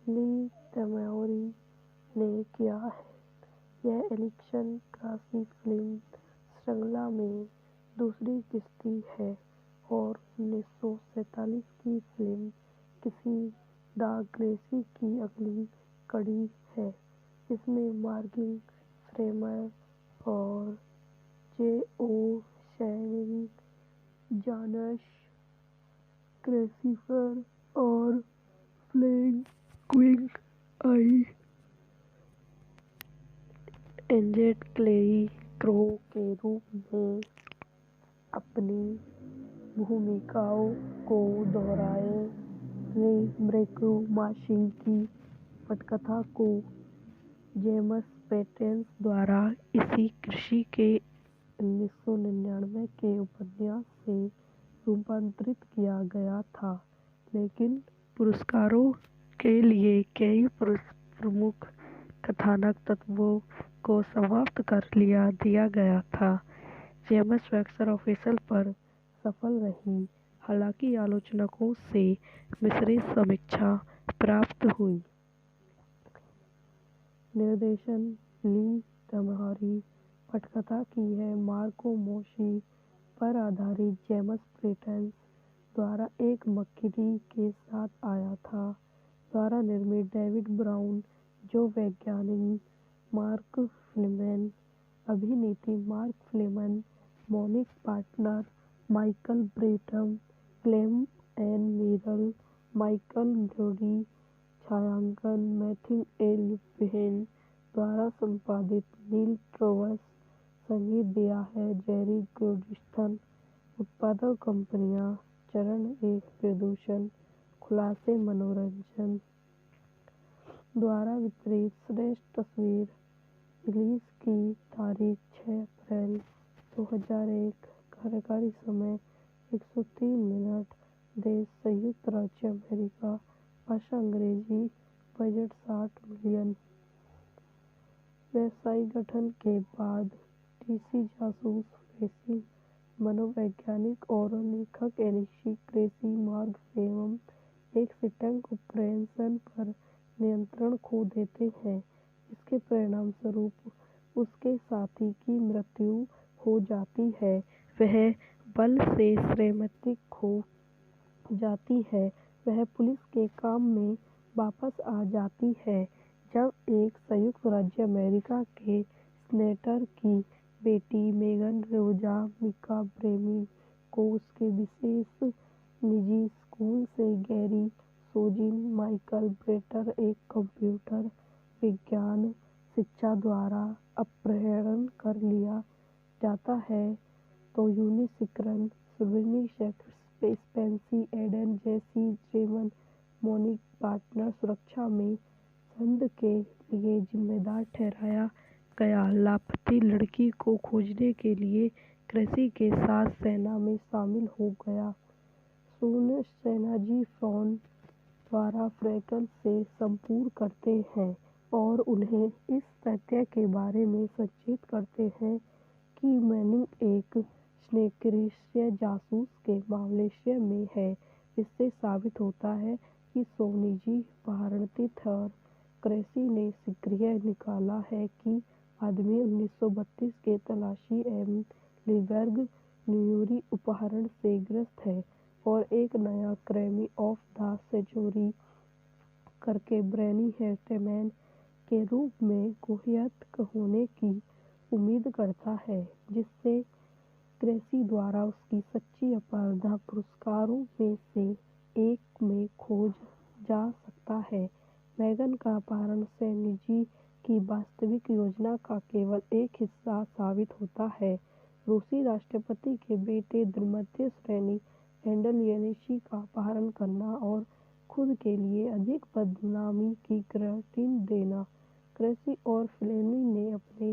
ली तैमूरी ने किया है। यह एलिक्शन क्रासी फिल्म श्रृंखला में दूसरी किस्ती है और 1947 की फिल्म किसी द ग्रेसी की अगली कड़ी है। इसमें मॉर्गन फ्रीमैन और जे.ओ. शैनिंग, जॉनस क्रिस्टोफर और फ्रैंक क्विन आई एंजेट क्लेरी क्रो के रूप में अपनी भूमिकाओं को दोहराए। ब्रेकू माशिंग की पटकथा को जेम्स पैटेंस द्वारा इसी कृषि के 1999 के उपन्यास से रूपांतरित किया गया था, लेकिन पुरस्कारों के लिए कई प्रमुख कथानक तत्वों को समाप्त कर दिया गया था। जेम्स बॉक्स ऑफिस पर सफल रही, हालांकि आलोचकों से मिश्रित समीक्षा प्राप्त हुई। निर्देशन ली तैमूरी, पटकथा की है मार्को मोशी पर आधारित जेम्स पैटेंस द्वारा एक मकड़ी के साथ आया था द्वारा निर्मित डेविड ब्राउन, जो वैज्ञानिक मार्क फ्लीमैन, अभिनेत्री Mark Fleeman, Monique partner Michael Bretum, Clem N Miral, Michael Brodie, छायांकन मैथ्यू ए. लिब्बेन द्वारा संपादित नील ट्रेवर्स, संगीत दिया है जेरी गोल्डस्टोन। उत्पादक कंपनियां चरण 1 प्रदूषण, खुलासे मनोरंजन द्वारा वितरित। श्रेष्ठ तस्वीर। रिलीज की तारीख 6 अप्रैल 2001। कार्यकारी समय 103 मिनट। देश संयुक्त राज्य अमेरिका। भाषा अंग्रेजी। Budget 60 million. व्यावसायिक गठन के बाद डीसी जासूस फ्रेसी मनोवैज्ञानिक और लेखक एलिसी क्रेसी मार्ग एवं एक स्टिंग ऑपरेशन पर नियंत्रण खो देते हैं, जिसके परिणाम स्वरूप उसके साथी की मृत्यु हो जाती है। वह बल से श्रीमती खो जाती है। वह पुलिस के काम में वापस आ जाती है जब एक संयुक्त राज्य अमेरिका के सेनेटर की बेटी मेगन रोजा मिका ब्रेमी को उसके विशेष निजी स्कूल से गैरी सोजिन माइकल ब्रेटर एक कंप्यूटर विज्ञान शिक्षा द्वारा अपहरण कर लिया जाता है, तो यूनिसिक्रन सुब्रनी स्पेंसी एडन जेसी जेमन मोनिक पार्टनर सुरक्षा में संघ के लिए जिम्मेदार ठहराया गया। लापता लड़की को खोजने के लिए क्रेसी के साथ सेना में शामिल हो गया। सून सेनाजी फ्रॉन द्वारा फ्रैंकल से संपर्क करते हैं और उन्हें इस तथ्य के बारे में सचेत करते हैं कि मैनिंग एक निष्क्रिय जासूस के मालवेशिया में है। इससे साबित होता है कि सोनिजी अपहरणित और क्रेसी ने शीघ्र निकाला है कि आदमी 1932 के तलाशी एम. लीबर्ग न्यूरी अपहरण से ग्रस्त है और एक नया क्राइम ऑफ द सेंचुरी करके ब्रैनी हेटमैन के रूप में कुख्यात होने की उम्मीद करता है, जिससे क्रेसी द्वारा उसकी सच्ची अपराध पुरस्कारों में से एक में खोजा जा सकता है। मैगन का अपहरण सेनिजी की वास्तविक योजना का केवल एक हिस्सा साबित होता है। रूसी राष्ट्रपति के बेटे मध्य श्रेणी एंडल येनिशी का अपहरण करना और खुद के लिए अधिक बदनामी की गारंटी देना। क्रेसी और फ्लेनी ने अपने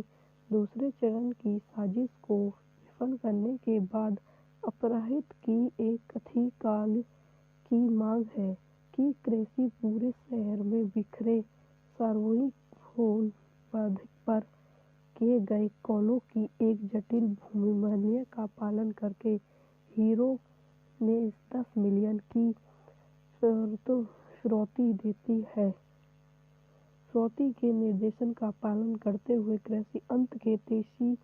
दूसरे चरण की साजिश को विफल करने के बाद अपराहित की एक कथित काल की मांग है कि क्रेसी पूरे शहर में बिखरे सार्वजनिक भूल पर किए गए कॉलों की एक जटिल भूमिमय का पालन करके हीरो में 10 मिलियन की फिरौती देती है। फिरौती के निर्देशन का पालन करते हुए क्रेसी अंत के तेजी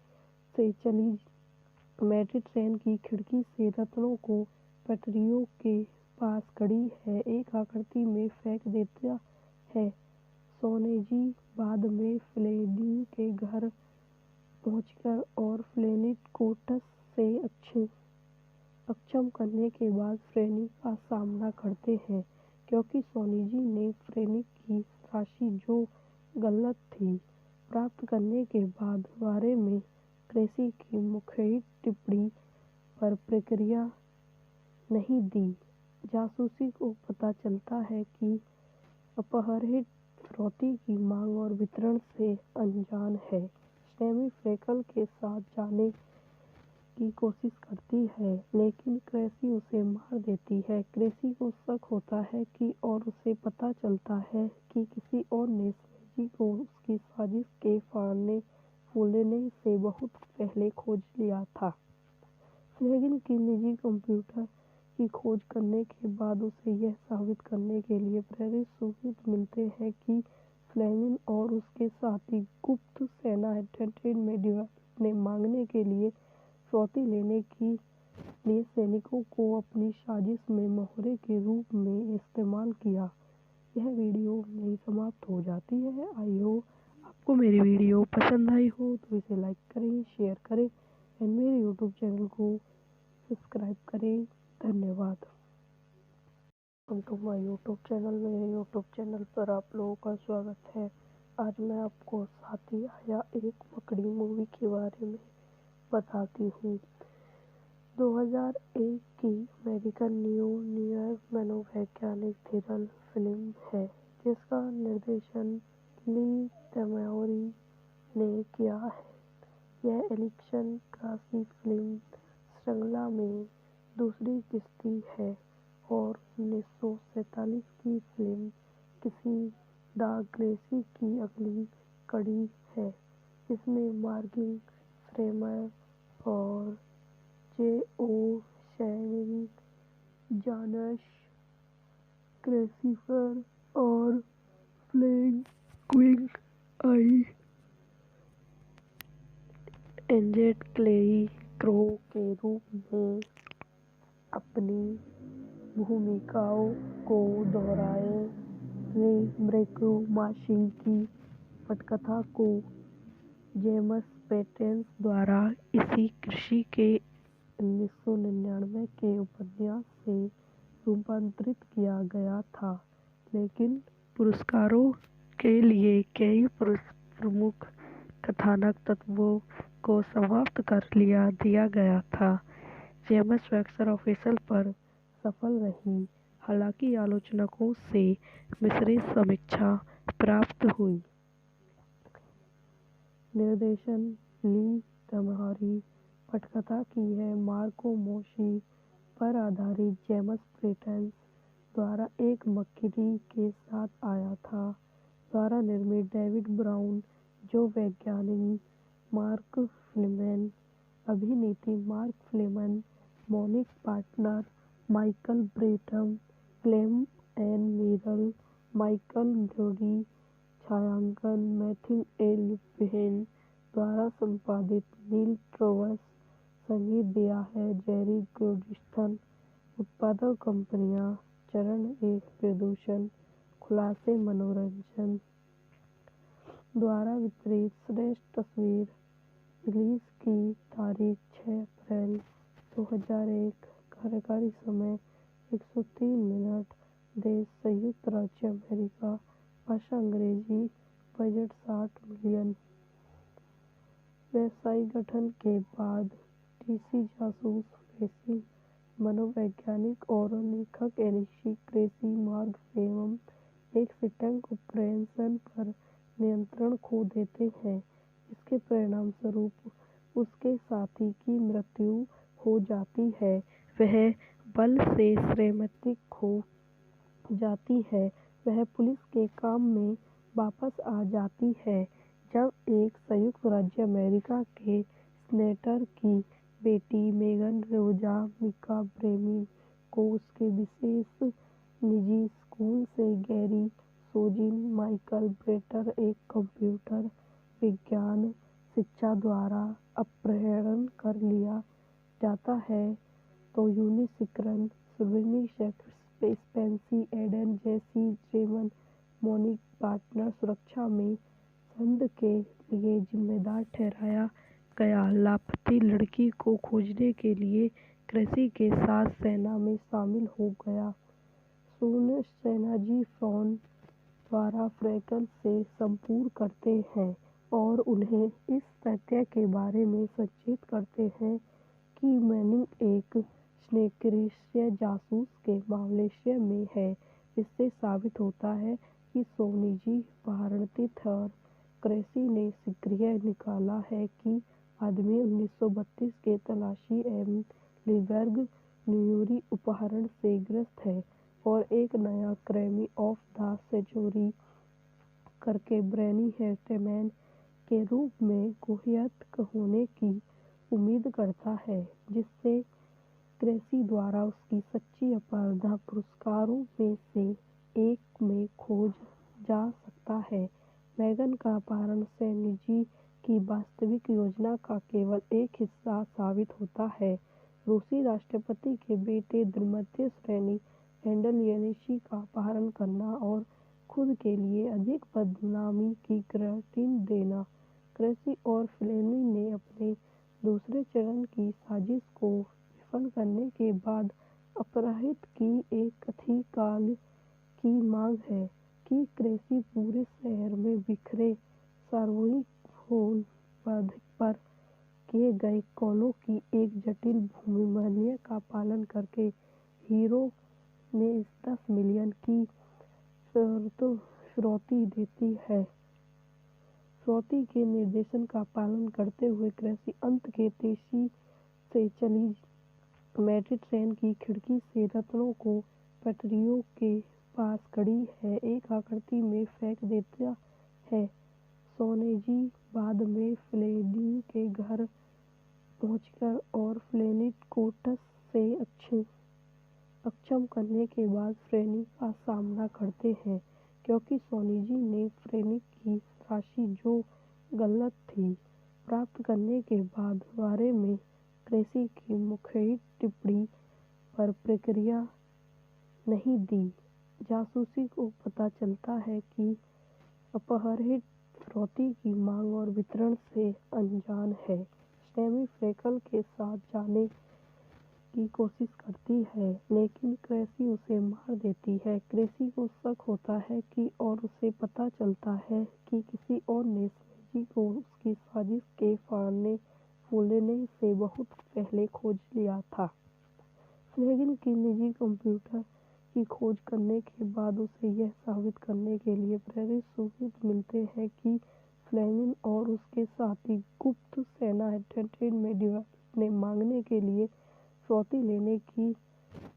से चली मेट्रो ट्रेन की खिड़की से रत्नों को पटरियों के पास खड़ी है एक आकृति में फेंक देता है। सोनेजी बाद में फ्लेनी के घर पहुंचकर और फ्लेनी को टस से अक्षम करने के बाद फ्लेनी का सामना करते हैं क्योंकि सोनेजी ने फ्लेनी की राशि जो गलत थी प्राप्त करने के बाद बारे में क्रेसी की मुखबिर टिप्पणी पर प्रतिक्रिया नहीं दी। जासूसी को पता चलता है कि अपहरित फिरौती की मांग और वितरण से अनजान है। स्टेमी फ्रेकल के साथ जाने की कोशिश करती है लेकिन क्रेसी उसे मार देती है। क्रेसी को शक होता है कि और उसे पता चलता है कि किसी और ने स्नेजी को उसकी साजिश के फूलने से बहुत पहले खोज लिया था। फ्लेगिन की निजी कंप्यूटर की खोज करने के बाद उसे यह साबित करने के लिए प्रेरित सबूत मिलते हैं कि फ्लेमिंग और उसके साथी गुप्त सेना एंटरटेनमेंट डिवाइस ने मांगने के लिए फिरौती लेने के लिए सैनिकों को अपनी साजिश में मोहरे के रूप में इस्तेमाल किया। यह वीडियो यहीं समाप्त हो जाती है। आई होप आपको मेरी वीडियो पसंद आई हो तो इसे लाइक करें, शेयर करें एंड मेरे यूट्यूब चैनल को सब्सक्राइब करें। धन्यवाद। Welcome to my YouTube channel. मेरे यूट्यूब चैनल पर आप लोगों का स्वागत है। आज मैं आपको साथी आया एक मकड़ी मूवी के बारे में बताती हूँ। 2001 की अमेरिकन न्यूयॉर्क मनोवैज्ञानिक थ्रिलर फिल्म है जिसका निर्देशन ली तैमूरी ने किया है। यह एलिक्शन क्रासी फिल्म श्रृंखला में दूसरी किस्ती है और 1947 की फिल्म किसी द ग्रेसी की अगली कड़ी है। इसमें मॉर्गन फ्रीमैन और जे.ओ. शैनिंग, जॉनस क्रेसिफर और फ्लैंक क्विंग आई एंजेट क्लेई क्रो के रूप में अपनी भूमिकाओं को दोहराए। ब्रेकू माशिंग की पटकथा को जेम्स पेटेंस द्वारा इसी कृषि के 1999 के उपन्यास से रूपांतरित किया गया था लेकिन पुरस्कारों के लिए कई प्रमुख कथानक तत्वों को समाप्त कर दिया गया था। जेम्स बॉक्स ऑफिस पर सफल रही, हालांकि आलोचकों से मिश्रित समीक्षा प्राप्त हुई। निर्देशन ली तैमूरी, पटकथा की है मार्को मोशी पर आधारित जेम्स पेटेंस द्वारा एक मकड़ी के साथ आया था द्वारा निर्मित डेविड ब्राउन जो वैज्ञानिक मार्क फ्लीमैन, अभिनेत्री Mark Fleeman, Monique partner Michael Bretum, Glenn N Miral, Michael Brodie, छायांकन मैथ्यू ए. लिब्बेन द्वारा संपादित नील ट्रेवस, संगीत दिया है जेरी गोल्डस्टोन। उत्पादक कंपनियां चरण 1 प्रदूषण, खुलासे मनोरंजन द्वारा वितरित। श्रेष्ठ तस्वीर। रिलीज की तारीख 6 अप्रैल 2001। कार्यकारी समय 103 मिनट। देश संयुक्त राज्य अमेरिका। भाषा अंग्रेजी। Budget $60 million. व्यवसायी गठन के बाद डीसी जासूस फ्रेसी मनोवैज्ञानिक और लेखक एलिशी क्रेसी मार्ग एवं एक सिटंग ऑपरेशन पर नियंत्रण खो देते हैं। इसके परिणाम स्वरूप उसके साथी की मृत्यु हो जाती है। वह बल से श्रीमती खो जाती है। वह पुलिस के काम में वापस आ जाती है जब एक संयुक्त राज्य अमेरिका के सेनेटर की बेटी मेगन रोजा मिका ब्रेमी को उसके विशेष निजी स्कूल से गैरी सोजिन माइकल ब्रेटर एक कंप्यूटर विज्ञान शिक्षा द्वारा अपहरण कर लिया जाता है तो यूनिसिक्रन सुरविनी स्पेंसी एडन जेसी जेमन मोनिक पार्टनर सुरक्षा में संद के लिए जिम्मेदार ठहराया गया। लापता लड़की को खोजने के लिए क्रेसी के साथ सेना में शामिल हो गया। सून सेनाजी फ्रॉन द्वारा फ्रैकल से संपर्क करते हैं और उन्हें इस तथ्य के बारे में सचेत करते हैं कि मैनिंग एक स्नेक्रिय जासूस के मालवेशिया में है। इससे साबित होता है कि सोनिजी भारतीत और क्रेसी ने शीघ्र निकाला है कि आदमी 1932 के तलाशी एम लीबर्ग न्यूरी अपहरण से ग्रस्त है और एक नया क्राइम ऑफ द सेंचुरी करके ब्रेनी हेटमैन के रूप में कुख्यात होने की उम्मीद करता है, जिससे क्रेसी द्वारा उसकी सच्ची अपराध पुरस्कारों में से एक में खोज जा सकता है। मैगन का अपहरण सेनिजी की वास्तविक योजना का केवल एक हिस्सा साबित होता है। रूसी राष्ट्रपति के बेटे मध्य श्रेणी हैंडल येनिशी का अपहरण करना और खुद के लिए अधिक बदनामी की गारंटी देना। क्रेसी और फ्लेनी ने अपने दूसरे चरण की साजिश को विफल करने के बाद अपराधित की एक कथित काल की मांग है कि क्रेसी पूरे शहर में बिखरे सार्वजनिक फोन पर किए गए कॉलों की एक जटिल भूमिमल्य का पालन करके हीरो में 10 मिलियन की फिरौती देती है। फिरौती के निर्देशन का पालन करते हुए क्रेसी अंत के तेजी से चली मेट्रो ट्रेन की खिड़की से रत्नों को पटरियों के पास खड़ी है एक आकृति में फेंक देता है। सोनेजी बाद में फ्लेनी के घर पहुंचकर और फ्लेनी को टस से अक्षम करने के बाद फ्लेनी का सामना करते हैं, क्योंकि सोनेजी ने फ्लेनी की राशि जो गलत थी प्राप्त करने के बाद बारे में क्रेसी की मुखबिर टिप्पणी पर प्रतिक्रिया नहीं दी। जासूसी को पता चलता है कि अपहरित फिरौती की मांग और वितरण से अनजान है। स्टेमी फ्रैकल के साथ जाने की कोशिश करती है, लेकिन क्रेसी उसे मार देती है। क्रेसी को शक होता है कि और उसे पता चलता है कि किसी और ने स्नेजी को उसकी साजिश के फूलने से बहुत पहले खोज लिया था। फ्लेगिन की निजी कंप्यूटर की खोज करने के बाद उसे यह साबित करने के लिए प्रेरित सबूत मिलते हैं कि फ्लेगिन और उसके साथी गुप्त सेना एंटरटेनमेंट डिवाइस ने मांगने के लिए फिरौती लेने के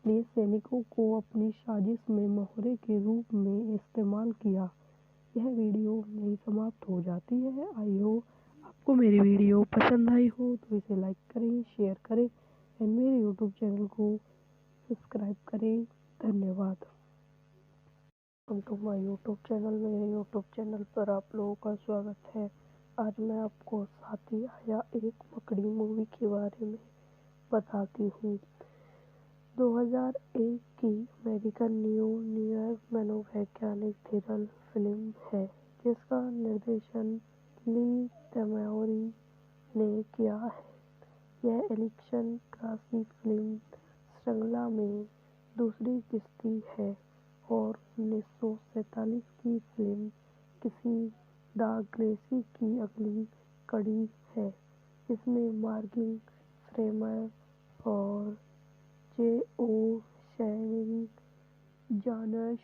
लिए सैनिकों को अपनी साजिश में मोहरे के रूप में इस्तेमाल किया। यह वीडियो यहीं समाप्त हो जाती है। आई होप आपको मेरी वीडियो पसंद आई हो तो इसे लाइक करें, शेयर करें एंड मेरे यूट्यूब चैनल को सब्सक्राइब करें। धन्यवाद। Welcome to my YouTube channel. मेरे यूट्यूब चैनल पर आप लोगों का स्वागत है। आज मैं आपको साथी आया एक मकड़ी मूवी के बारे में बताती हूँ। 2001 की अमेरिकन न्यूयॉर्क मनोवैज्ञानिक थ्रिलर फिल्म है जिसका निर्देशन ली तैमूरी ने किया है। यह एलिशन क्रासी फिल्म श्रृंखला में दूसरी किस्ती है और 1947 की फिल्म किसी द ग्रेसी की अगली कड़ी है। इसमें मॉर्गन फ्रीमैन और जे.ओ. शैनिंग, जॉनस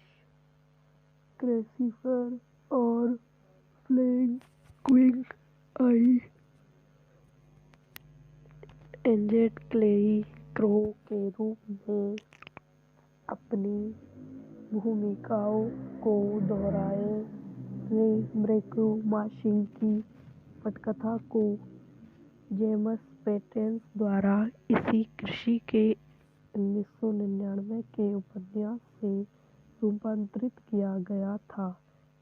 क्रेसिफर और Frank Quinn I agent Clary Crow के रूप में अपनी भूमिकाओं को दोहराए। रे ब्रेकरू माशिंग की पटकथा को जेम्स पेटेंस द्वारा इसी कृषि के 1999 के उपन्यास से रूपांतरित किया गया था,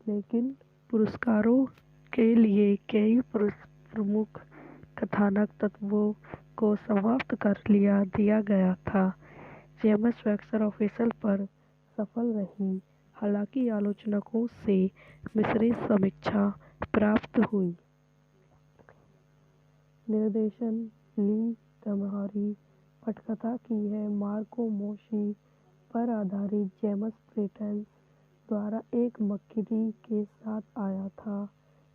लेकिन पुरस्कारों के लिए कई प्रमुख कथानक तत्वों को समाप्त कर दिया गया था। जेम्स बॉक्स ऑफिस पर सफल रही, हालांकि आलोचकों से मिश्रित समीक्षा प्राप्त हुई। निर्देशन ली तमहारी, पटकथा की है मार्को मोशी पर आधारित जेम्स पेटेंस द्वारा एक मक्खी के साथ आया था।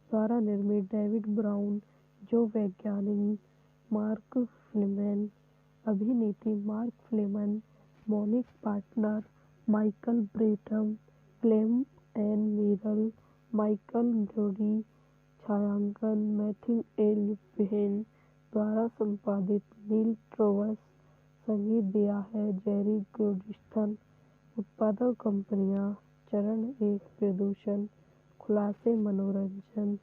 द्वारा निर्मित डेविड ब्राउन, जो वैज्ञानिक मार्क फ्लीमैन, अभिनेत्री Mark Fleeman, Monique partner Michael Bretum, Clem N Miral, Michael Brodie, छायांकन मैथ्यू ए लुपेन द्वारा संपादित नील ट्रेवस, संगीत दिया है जेरी गोल्डस्टोन। उत्पादक कंपनियां चरण 1 प्रदूषण, खुलासे मनोरंजन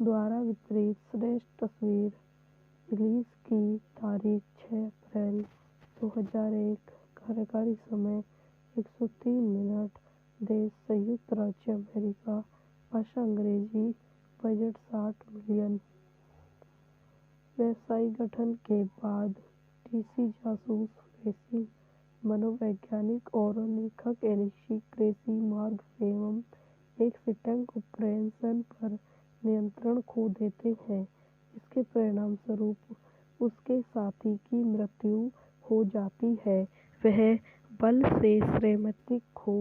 द्वारा वितरित। श्रेष्ठ तस्वीर, रिलीज की तारीख 6 अप्रैल 2001, कार्यकारी समय 103 मिनट, देश संयुक्त राज्य अमेरिका, भाषा अंग्रेजी, बजट 60 मिलियन। व्यावसायिक गठन के बाद डीसी जासूस रेसिंग मनोवैज्ञानिक और लेखक एलिसी क्रेसी मार्ग फेमम एक सिटंग ऑपरेशन पर नियंत्रण खो देते हैं, जिसके परिणाम स्वरूप उसके साथी की मृत्यु हो जाती है। वह बल से श्रीमती खो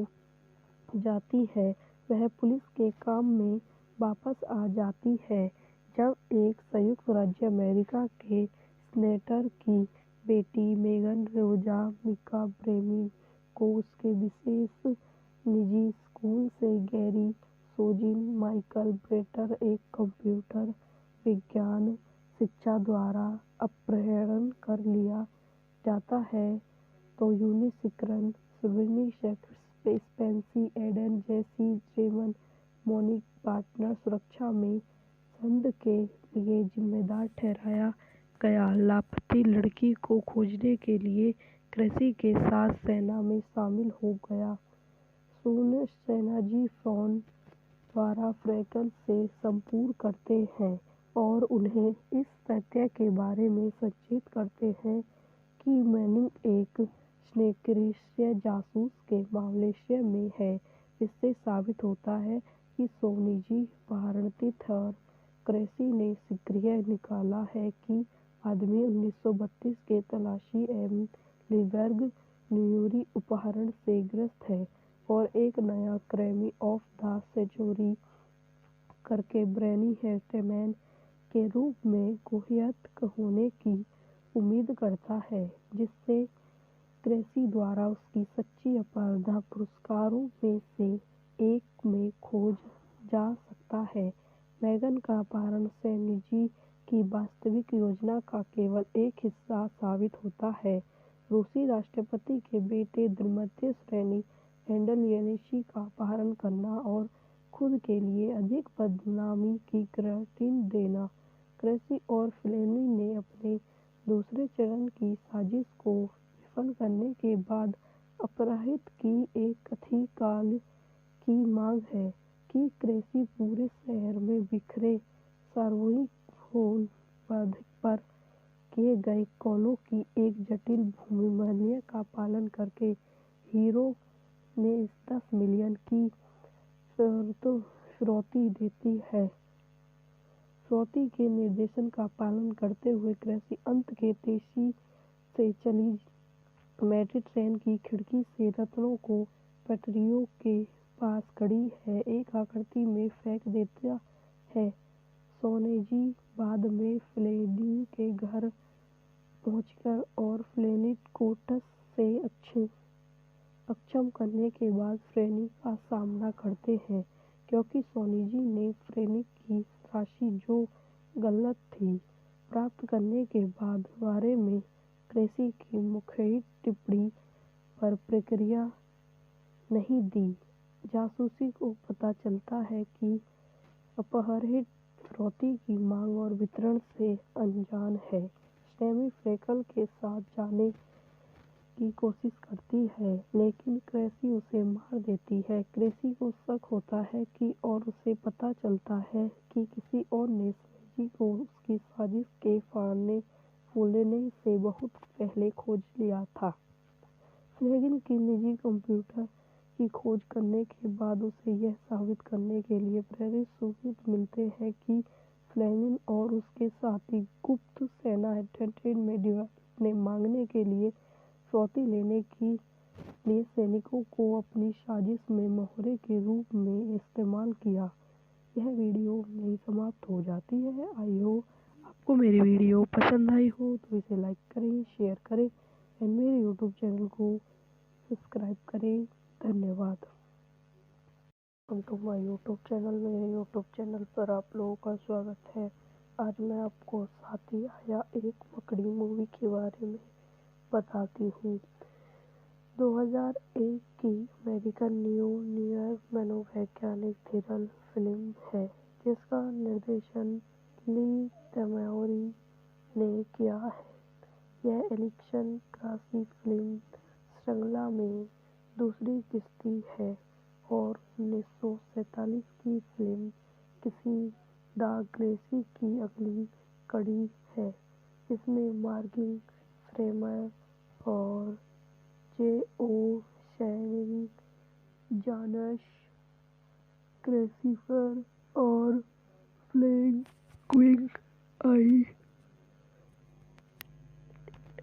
जाती है। वह पुलिस के काम में वापस आ जाती है जब एक संयुक्त राज्य अमेरिका के सीनेटर की बेटी मेगन रोजा मिका ब्रेमी को उसके विशेष निजी स्कूल से गैरी सोजिन माइकल ब्रेटर एक कंप्यूटर विज्ञान शिक्षा द्वारा अपहरण कर लिया जाता है, तो यूनिसिक्रन सुब्रनी स्पेंसी एडन जेसी जेमन मोनिक पार्टनर सुरक्षा में संद के लिए जिम्मेदार ठहराया गया। लापता लड़की को खोजने के लिए क्रेसी के साथ सेना में शामिल हो गया। सून सेनाजी फ्रॉन द्वारा फ्रैकल से संपर्क करते हैं और उन्हें इस तथ्य के बारे में सचेत करते हैं कि मैनिंग एक संक्रिय जासूस के मालवेशिया में है। इससे साबित होता है कि सोनिजी अपहरणित और क्रेसी ने शीघ्र निकाला है कि आदमी 1932 के तलाशी लिबर्ग न्यूरी अपहरण से ग्रस्त है और एक नया क्राइम ऑफ द सेंचुरी करके ब्रैनी हेस्टमैन के रूप में कुख्यात होने की उम्मीद करता है, जिससे क्रेसी द्वारा उसकी सच्ची अपराध पुरस्कारों में से एक में खोज जा सकता है। मैगन का अपहरण सेनिजी की वास्तविक योजना का केवल एक हिस्सा साबित होता है। रूसी राष्ट्रपति के बेटे मध्य श्रेणी हैंडल येनिसी का अपहरण करना और खुद के लिए अधिक बदनामी की गारंटी देना। क्रेसी और फ्लेनी ने अपने दूसरे चरण की साजिश को विफल करने के बाद अपराधित की एक कथित काल की मांग है कि क्रेसी पूरे शहर में बिखरे सार्वजनिक होल पर किए गए कॉलों की एक जटिल भूमिमल्य का पालन करके हीरो ने 10 मिलियन की फिरौती देती है। फिरौती के निर्देशन का पालन करते हुए क्रेसी अंत के तेजी से चली मेट्रो ट्रेन की खिड़की से रत्नों को पटरियों के पास खड़ी है, एक आकृति में फेंक देता है। सोनेजी बाद में फ्लेमिंग के घर पहुंचकर और फ्लेमिंग को टस से अक्षम करने के बाद फ्लेमिंग का सामना करते हैं, क्योंकि सोनेजी ने फ्लेमिंग की राशि जो गलत थी प्राप्त करने के बाद बारे में क्रेसी की मुखबिर टिप्पणी पर प्रतिक्रिया नहीं दी। जासूसी को पता चलता है कि अपहरित फिरौती की मांग और वितरण से अनजान है। स्टेमी फ्रेकल के साथ जाने की कोशिश करती है, लेकिन क्रेसी उसे मार देती है। क्रेसी को शक होता है कि और उसे पता चलता है कि किसी और ने सोनेजी को उसकी साजिश के फूलने से बहुत पहले खोज लिया था। फ्लेमिंग की निजी कंप्यूटर की खोज करने के बाद उसे यह साबित करने के लिए प्रारंभिक सबूत मिलते हैं कि फ्लेमिंग और उसके साथी गुप्त सेना एंटरटेनमेंट डिवाइस ने मांगने के लिए फिरौती लेने के लिए सैनिकों को अपनी साजिश में मोहरे के रूप में इस्तेमाल किया। यह वीडियो यहीं समाप्त हो जाती है। आई होप आपको मेरी वीडियो पसंद आई हो तो इसे लाइक करें, शेयर करें एंड मेरे यूट्यूब चैनल को सब्सक्राइब करें। धन्यवाद। Welcome to my YouTube channel. मेरे यूट्यूब चैनल पर आप लोगों का स्वागत है। आज मैं आपको साथ ही आया एक मकड़ी मूवी के बारे में बताती हूँ। 2001 की अमेरिकन न्यूयॉर्क मनोवैज्ञानिक थ्रिलर फिल्म है, जिसका निर्देशन ली तैमूरी ने किया है। यह एलिक्शन क्लासिक फिल्म श्रृंखला में दूसरी किस्ती है और 1947 की फिल्म किसी द ग्रेसी की अगली कड़ी है। इसमें मॉर्गन फ्रीमैन और जे.ओ. शैनिंग, जॉनस क्रेसिफर और Frank Quinn I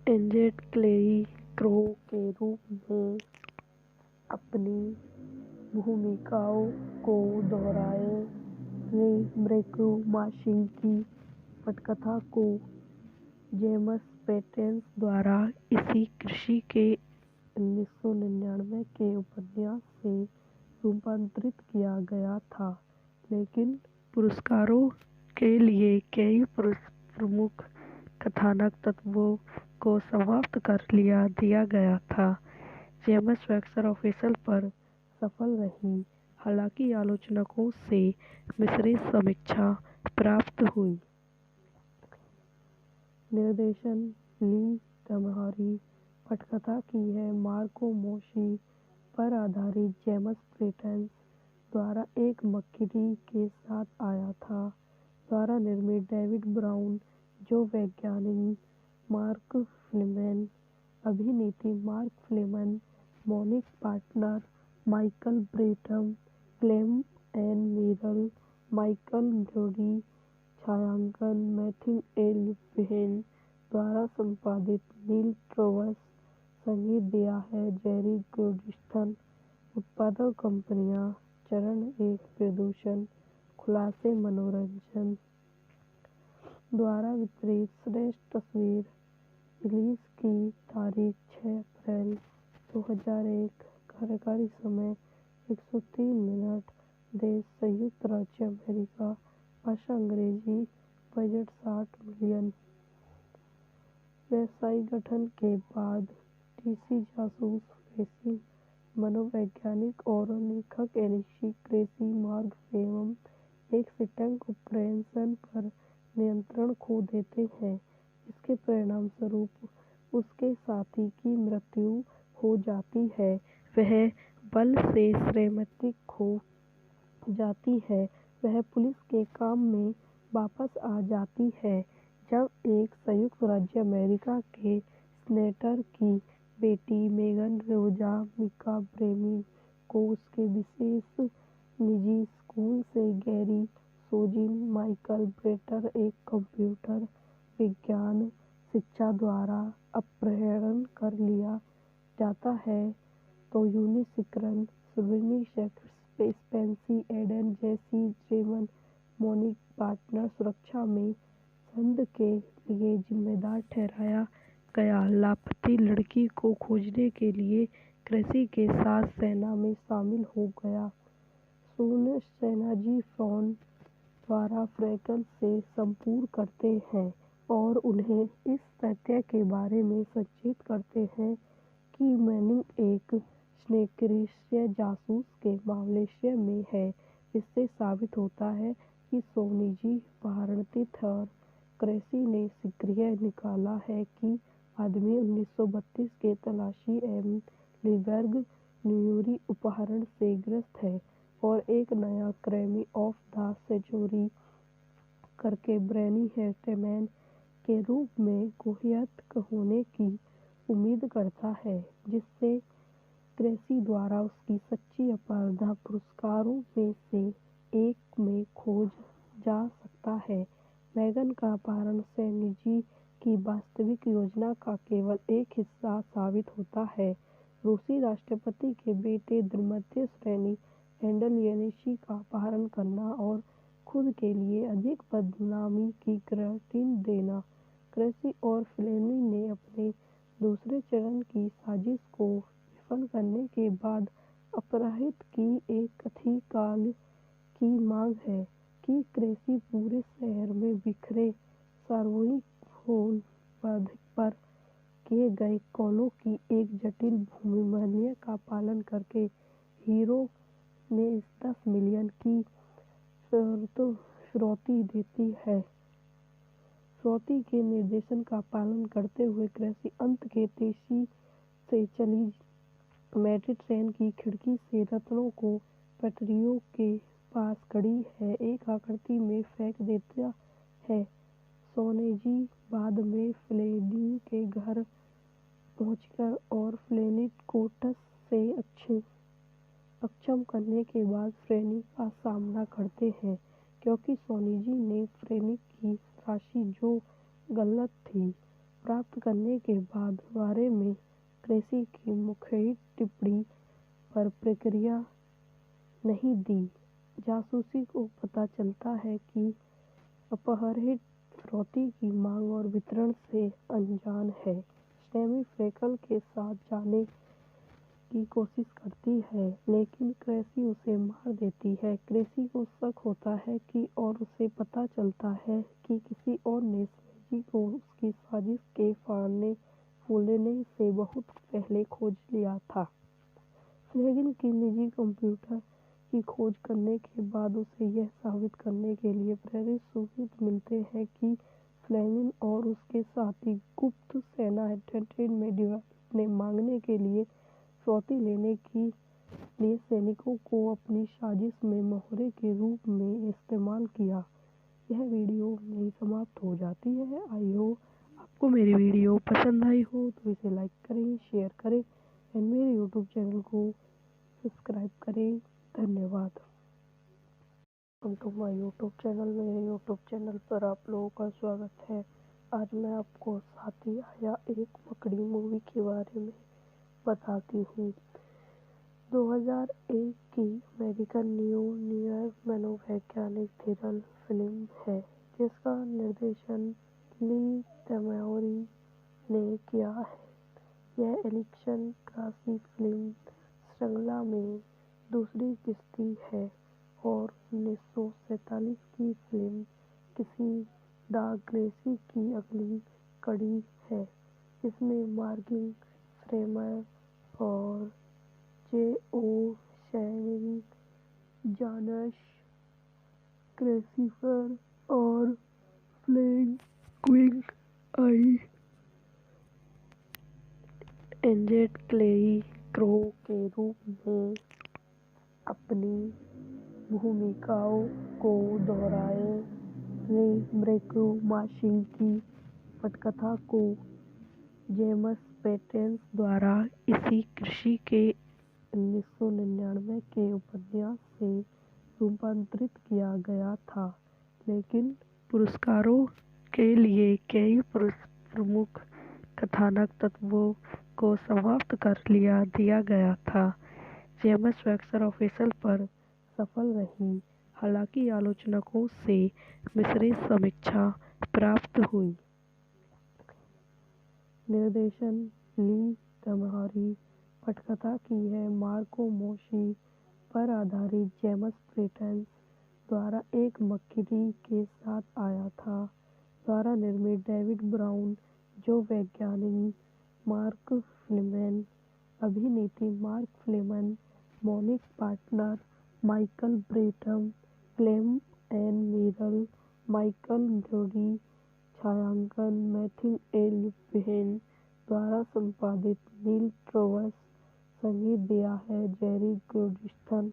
agent Clary Crow के रूप में अपनी भूमिकाओं को दोहराए। ब्रेकू माशिंग की पटकथा को जेम्स पेटेंस द्वारा इसी कृषि के 1999 के उपन्यास से रूपांतरित किया गया था, लेकिन पुरस्कारों के लिए कई प्रमुख कथानक तत्वों को समाप्त कर दिया गया था। जेम्स बॉक्स ऑफिस पर सफल रही, हालांकि आलोचकों से मिश्रित समीक्षा प्राप्त हुई। निर्देशन ली तैमूरी, पटकथा की है मार्को मोशी पर आधारित जेम्स पेटेंस द्वारा एक मकड़ी के साथ आया था द्वारा निर्मित डेविड ब्राउन, जो वैज्ञानिक मार्क फ्लीमैन, अभिनेत्री Mark Fleeman, Monique partner, Michael Bretum, Glenn N Miral, Michael Brodie, छायांकन मैथ्यू ए. लिब्बेन द्वारा संपादित। नील ट्रेवर्स, संगीत दिया है जेरी गोल्डस्टोन। उत्पादक कंपनियां चरण 1 प्रदूषण, खुलासे मनोरंजन द्वारा वितरित। श्रेष्ठ तस्वीर। रिलीज की तारीख 6 अप्रैल 2001। कार्यकारी समय 103 मिनट। देश संयुक्त राज्य अमेरिका। भाषा अंग्रेजी। Budget 60 million. व्यावसायिक गठन के बाद डीसी जासूस फ्रेसी मनोवैज्ञानिक और लेखक एलिसी क्रेसी मार्ग एवं एक स्टिंग ऑपरेशन पर नियंत्रण खो देते हैं, जिसके परिणाम स्वरूप उसके साथी की मृत्यु हो जाती है। वह बल से श्रीमती खो जाती है। वह पुलिस के काम में वापस आ जाती है जब एक संयुक्त राज्य अमेरिका के सेनेटर की बेटी मेगन रोजा मिका ब्रेमी को उसके विशेष निजी स्कूल से गैरी सोजिन माइकल ब्रेटर एक कंप्यूटर विज्ञान शिक्षा द्वारा अपहरण कर लिया जाता है, तो यूनिसिक्रन सुब्रनी स्पेंसी एडन जैसी जेमन मोनिक पार्टनर सुरक्षा में संद के लिए जिम्मेदार ठहराया गया। लापता लड़की को खोजने के लिए क्रेसी के साथ सेना में शामिल हो गया। सून सेनाजी फ्रॉन द्वारा फ्रैकल से संपर्क करते हैं और उन्हें इस तथ्य के बारे में सचेत करते हैं कि मैनिंग एक स्नेक्रेस्य जासूस के मालवेशिया में है। इससे साबित होता है कि सोनिजी अपहरणरत और क्रेसी ने शीघ्र निकाला है कि आदमी 1932 के तलाशी एम लीबर्ग न्यूरी अपहरण से ग्रस्त है और एक नया क्राइम ऑफ द सेंचुरी करके ब्रैनी हेटमैन के रूप में कुख्यात होने की उम्मीद करता है, जिससे क्रेसी द्वारा उसकी सच्ची अपराध पुरस्कारों में से एक में खोज जा सकता है। मैगन का अपहरण सेनिजी की वास्तविक योजना का केवल एक हिस्सा साबित होता है। रूसी राष्ट्रपति के बेटे मध्य श्रेणी एंडलियनशी का अपहरण करना और खुद के लिए अधिक बदनामी की गारंटी देना। क्रेसी और फ्लेनी ने अपने दूसरे चरण की साजिश को विफल करने के बाद अपराधित की एक कथित काल की मांग है कि क्रेसी पूरे शहर में बिखरे सार्वजनिक भूल पर किए गए कॉलों की एक जटिल भूमिमूल्य का पालन करके हीरो में 10 मिलियन की फिरौती देती है। फिरौती के निर्देशन का पालन करते हुए क्रेसी अंत के तेजी से चली मैट्रिक ट्रेन की खिड़की से रत्नों को पटरियों के पास खड़ी है एक आकृति में फेंक देता है। सोनेजी बाद में फ्लेनी के घर पहुंचकर और फ्लेनी को टस से अक्षम करने के बाद फ्लेनी का सामना करते हैं, क्योंकि सोनेजी ने फ्लेनी की राशि जो गलत थी प्राप्त करने के बाद बारे में क्रेसी की मुखबिर टिप्पणी पर प्रतिक्रिया नहीं दी। जासूसी को पता चलता है कि अपहरित फिरौती की मांग और वितरण से अनजान है। स्टेमी फ्रैकल के साथ जाने की कोशिश करती है, लेकिन क्रेसी उसे मार देती है। क्रेसी को शक होता है कि और उसे पता चलता है कि किसी और ने सेनेजी को उसकी साजिश के फूलने से बहुत पहले खोज लिया था। फ्लेगिन की निजी कंप्यूटर की खोज करने के बाद उसे यह साबित करने के लिए प्रेरित सबूत मिलते हैं कि फ्लेगिन और उसके साथी गुप्त सेना एंटरटेनमेंट डिवाइस ने मांगने के लिए फिरौती लेने के लिए सैनिकों को अपनी साजिश में मोहरे के रूप में इस्तेमाल किया। यह वीडियो यहीं समाप्त हो जाती है। आई होप आपको मेरी वीडियो पसंद आई हो तो इसे लाइक करें, शेयर करें एंड मेरे यूट्यूब चैनल को सब्सक्राइब करें। धन्यवाद। Welcome to my YouTube channel. मेरे यूट्यूब चैनल पर आप लोगों का स्वागत है। आज मैं आपको साथी आया एक मकड़ी मूवी के बारे में बताती हूँ। 2001 की अमेरिकन न्यूयॉर्क मनोवैज्ञानिक थ्रिलर फिल्म है, जिसका निर्देशन ली तैमूरी ने किया है। यह एलिक्शन क्रासी फिल्म श्रृंखला में दूसरी किस्ती है और 1947 की फिल्म किसी द ग्रेसी की अगली कड़ी है। इसमें मॉर्गन फ्रीमैन और जे.ओ. शैनन, जॉनस क्रिस्टोफर और फ्लैग क्विग आई एंजेट क्लेई क्रो के रूप में अपनी भूमिकाओं को दोहराए। ब्रेको माशिंग की पटकथा को जेम्स पेटेंस द्वारा इसी कृषि के 1999 के उपन्यास से रूपांतरित किया गया था, लेकिन पुरस्कारों के लिए कई प्रमुख कथानक तत्वों को समाप्त कर दिया गया था। जेम्स वैक्सर ऑफिशियल पर सफल रही। हालांकि आलोचकों से मिश्रित समीक्षा प्राप्त हुई। निर्देशन ली तमहारी पटकथा की है मार्को मोशी पर आधारित जेम्स प्रेटेंस द्वारा एक मक्खी के साथ आया था द्वारा निर्मित डेविड ब्राउन जो वैज्ञानिक मार्क फ्लीमैन अभिनेत्री Mark Fleeman Monique partner Michael Bretum Clem Ann Miral Michael Brodie छायांकन मैथ्यू एल बेन द्वारा संपादित नील ट्रोवस संगीत दिया है जेरी गोल्डस्टन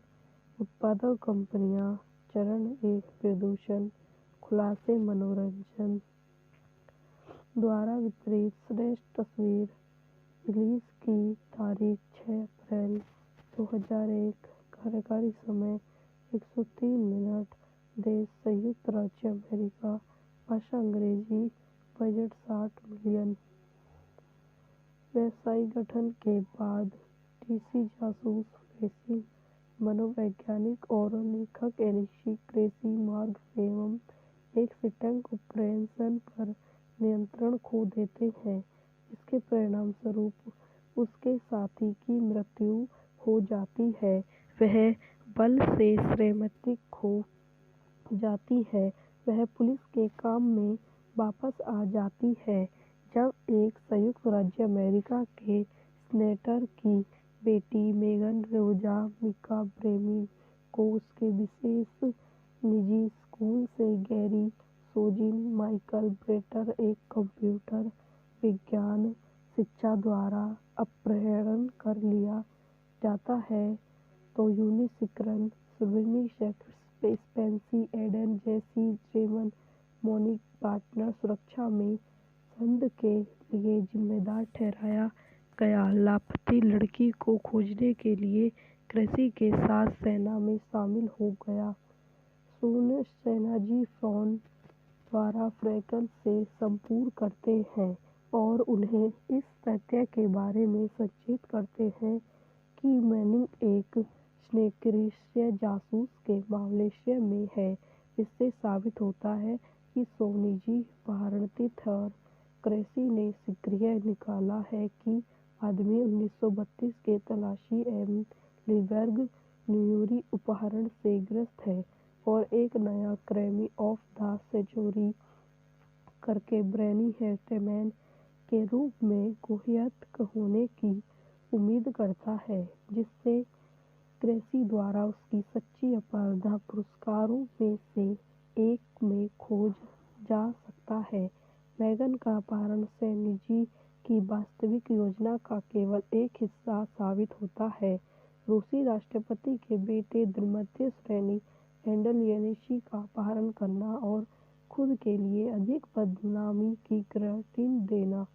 उत्पादक कंपनियां चरण 1 प्रदूषण खुलासे मनोरंजन द्वारा वितरित श्रेष्ठ तस्वीर रिलीज की तारीख 6 अप्रैल 2001 कार्यकारी समय 103 मिनट देश संयुक्त राज्य अमेरिका भाषा अंग्रेजी बजट 60 मिलियन व्यावसायिक गठन के बाद डीसी जासूस रेसिंग मनोवैज्ञानिक और लेखक एनिशी क्रेसी मार्ग एवं एक सिटंग ऑपरेशन पर नियंत्रण खो देते हैं। इसके परिणाम स्वरूप उसके साथी की मृत्यु हो जाती है। वह बल से श्रीमती खो जाती है। वह पुलिस के काम में वापस आ जाती है जब एक संयुक्त राज्य अमेरिका के सेनेटर की बेटी मेगन रोजा मिका ब्रेमी को उसके विशेष निजी स्कूल से गैरी सोजिन माइकल ब्रेटर एक कंप्यूटर विज्ञान शिक्षा द्वारा अपहरण कर लिया जाता है तो यूनिसिक्रन सुविनी स्पेंसी एडन जेसी जेमन मोनिक पार्टनर सुरक्षा में संघ के लिए जिम्मेदार ठहराया गया। लापता लड़की को खोजने के लिए क्रेसी के साथ सेना में शामिल हो गया। सून सेनाजी फ्रॉन द्वारा फ्रैकल से संपर्क करते हैं और उन्हें इस तथ्य के बारे में सचेत करते हैं कि मैनिंग एक स्नेक्रिय जासूस के मालवेशिया में है। इससे साबित होता है कि सोनिजी भारतीत और क्रेसी ने शीघ्र निकाला है कि आदमी 1932 के तलाशी एम लीबर्ग न्यूरी अपहरण से ग्रस्त है और एक नया क्राइम ऑफ द सेंचुरी करके ब्रेनी हेटमैन के रूप में कुख्यात होने की उम्मीद करता है जिससे क्रेसी द्वारा उसकी सच्ची अपराध पुरस्कारों में से एक में खोज जा सकता है। मैगन का अपहरण सेनिजी की वास्तविक योजना का केवल एक हिस्सा साबित होता है। रूसी राष्ट्रपति के बेटे मध्य श्रेणी हैंडल येनिशी का अपहरण करना और खुद के लिए अधिक बदनामी की गारंटी देना।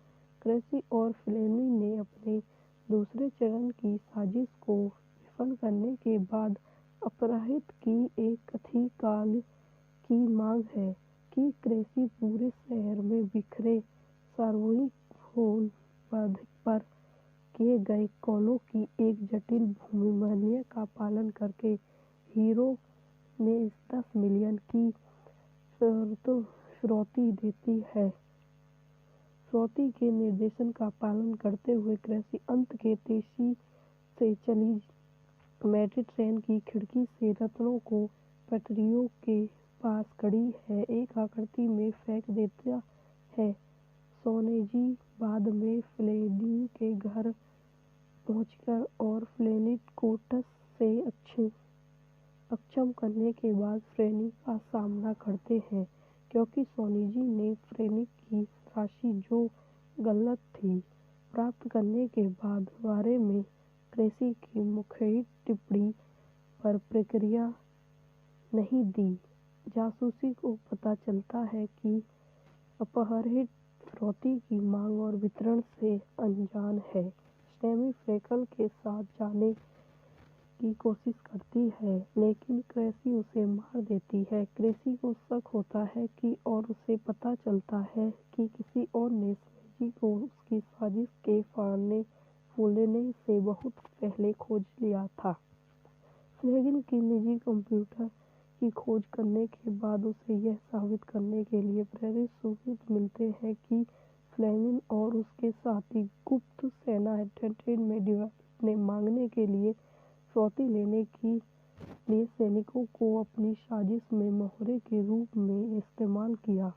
क्रेसी और फ्लेनी ने अपने दूसरे चरण की साजिश को विफल करने के बाद अपराधित की एक कथित काल की मांग है कि क्रेसी पूरे शहर में बिखरे सार्वजनिक फोन पर किए गए कॉलों की एक जटिल भूमिमन्य का पालन करके हीरो ने 10 मिलियन की फिरौती देती है। फिरौती के निर्देशन का पालन करते हुए क्रेसी अंत के तेजी से चली मेट्रो ट्रेन की खिड़की से रत्नों को पटरियों के पास खड़ी है एक आकृति में फेंक देता है। सोनेजी बाद में फ्लेनी के घर पहुंचकर और फ्लेनी को टस से अक्षम करने के बाद फ्लेनी का सामना करते हैं क्योंकि सोनेजी ने फ्लेनी की राशि जो गलत थी प्राप्त करने के बाद बारे में क्रेसी की मुखबिर टिप्पणी पर प्रतिक्रिया नहीं दी। जासूसी को पता चलता है कि अपहरित फिरौती की मांग और वितरण से अनजान है। स्टेमी फ्रेकल के साथ जाने की कोशिश करती है लेकिन क्रेसी उसे मार देती है। क्रेसी को शक होता है कि और उसे पता चलता है कि किसी और ने स्नेजी को उसकी साजिश के फूलने से बहुत पहले खोज लिया था। स्नेगिन की निजी कंप्यूटर की खोज करने के बाद उसे यह साबित करने के लिए प्रेरित सबूत मिलते हैं कि फ्लेमिंग और उसके साथी गुप्त सेना एंटरटेनमेंट डिवाइस ने मांगने के लिए फिरौती लेने के लिए सैनिकों को अपनी साजिश में मोहरे के रूप में इस्तेमाल किया।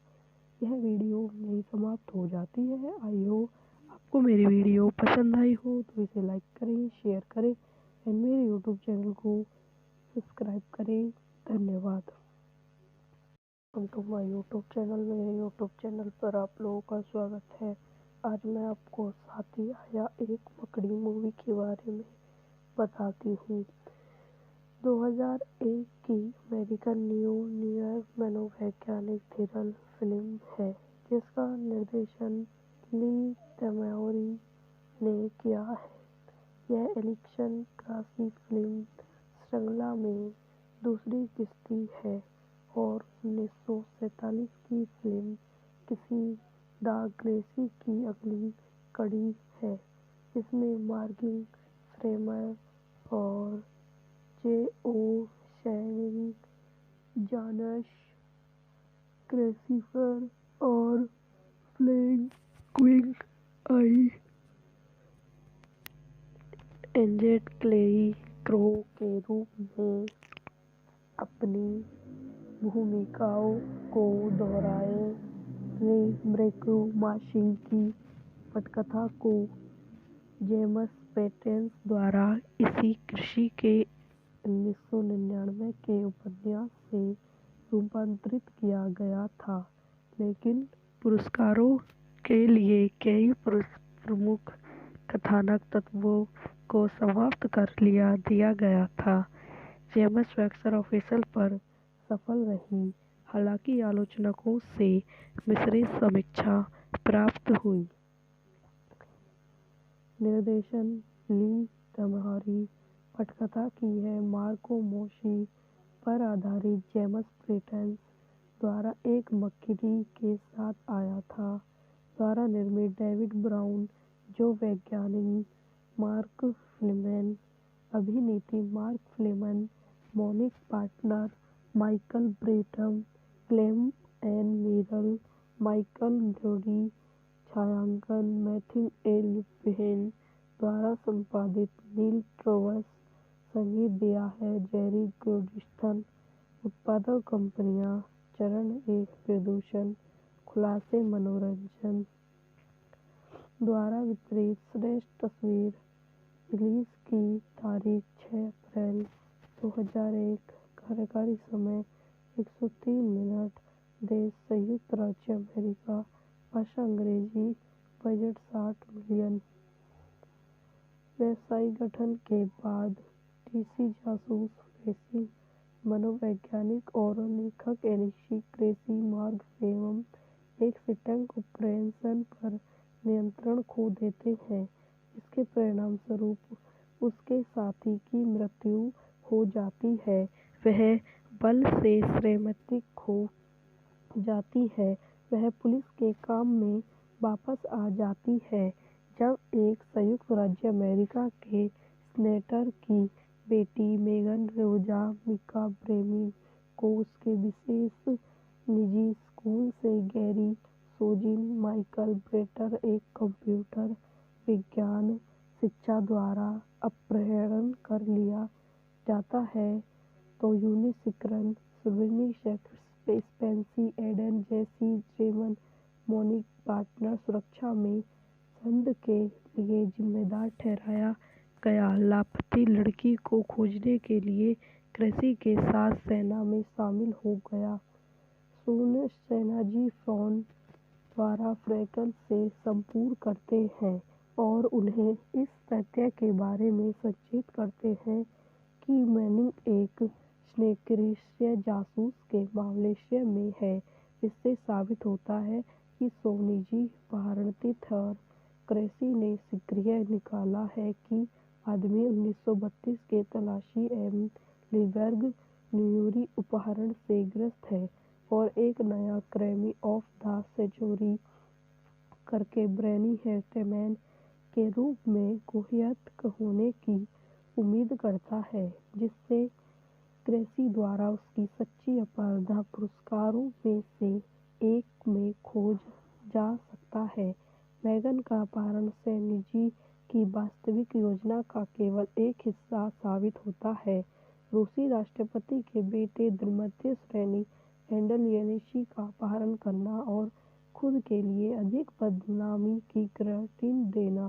यह वीडियो यहीं समाप्त हो जाती है। आई होप आपको मेरी वीडियो पसंद आई हो तो इसे लाइक करें, शेयर करें एंड मेरे यूट्यूब चैनल को सब्सक्राइब करें। धन्यवाद। Welcome to my YouTube channel. मेरे यूट्यूब चैनल पर आप लोगों का स्वागत है। आज मैं आपको साथी आया एक मकड़ी मूवी के बारे में बताती हूँ। 2001 की अमेरिकन न्यूयॉर्क मनोवैज्ञानिक थ्रिलर फिल्म है जिसका निर्देशन ली तैमूरी ने किया है। यह एलिक्शन क्रासी फिल्म श्रृंखला में दूसरी किस्ती है और 1947 की फिल्म किसी द ग्रेसी की अगली कड़ी है। इसमें मॉर्गन फ्रीमैन और जे.ओ. शैनिंग, जानस क्रिस्टोफर और फ्लैंक क्विंग आई एंजेट क्लेरी क्रो के रूप में अपनी भूमिकाओं को दोहराए। मृत्यु माशिंग की पटकथा को जेम्स पेटेंस द्वारा इसी कृषि के 1999 के उपन्यास से रूपांतरित किया गया था, लेकिन पुरस्कारों के लिए कई प्रमुख कथानक तत्वों को समाप्त कर दिया गया था। जेम्स बॉक्स ऑफिस पर सफल रही, हालांकि आलोचकों से मिश्रित समीक्षा प्राप्त हुई। निर्देशन ली तैमूरी, पटकथा की है मार्को मोशी पर आधारित जेम्स पेटेंस द्वारा एक मकड़ी के साथ आया था द्वारा निर्मित डेविड ब्राउन, जो वैज्ञानिक मार्क फ्लीमैन, अभिनेत्री Mark Fleeman, Monique partner Michael Bretum, Clem N Miral, Michael Brodie, छायांकन मैथ्यू ए लिपहेन द्वारा संपादित नील ट्रेवर्स, संगीत दिया है जेरी गोल्डस्टोन। उत्पादक कंपनियां चरण 1 प्रदूषण, खुलासे मनोरंजन द्वारा वितरित। श्रेष्ठ तस्वीर। रिलीज की तारीख 6 अप्रैल 2001। कार्यकारी समय 103 मिनट। देश संयुक्त राज्य अमेरिका। भाषा अंग्रेजी। Budget 60 million. व्यावसायिक गठन के बाद डीसी जासूस फ्रेसी मनोवैज्ञानिक और लेखक एलिसी क्रेसी मार्ग फेमम एक स्टिंग ऑपरेशन पर नियंत्रण खो देते हैं, जिसके परिणाम स्वरूप उसके साथी की मृत्यु हो जाती है। वह बल से श्रीमती खो जाती है। वह पुलिस के काम में वापस आ जाती है जब एक संयुक्त राज्य अमेरिका के सीनेटर की बेटी मेगन रोजा मिका ब्रेमी को उसके विशेष निजी स्कूल से गैरी सोजिन माइकल ब्रेटर एक कंप्यूटर विज्ञान शिक्षा द्वारा अपहरण कर लिया जाता है, तो यूनिसिक्रन सुब्रनी स्पेंसी एडन जेसी जेमन मोनिक पार्टनर सुरक्षा में संद के लिए जिम्मेदार ठहराया गया। लापता लड़की को खोजने के लिए क्रेसी के साथ सेना में शामिल हो गया। सून सेनाजी फ्रॉन द्वारा फ्रैकल से संपर्क करते हैं और उन्हें इस तथ्य के बारे में सचेत करते हैं कि मैनिंग एक निष्क्रिय जासूस के मालवेशिया में है। इससे साबित होता है कि सोनिजी अपहरणित और क्रेसी ने शीघ्र निकाला है कि आदमी 1932 के तलाशी एम लीबर्ग न्यूयॉर्क अपहरण से ग्रस्त है और एक नया क्राइम ऑफ द सेंचुरी करके ब्रैनी हेटमैन के रूप में कुख्यात होने की उम्मीद करता है, जिससे क्रेसी द्वारा उसकी सच्ची अपराधा पुरस्कारों में से एक में खोज जा सकता है। मेगन का अपहरण सेनेजी की वास्तविक योजना का केवल एक हिस्सा साबित होता है। रूसी राष्ट्रपति के बेटे मध्य श्रेणी हैंडल येनेसी का अपहरण करना और खुद के लिए अधिक बदनामी की गारंटी देना।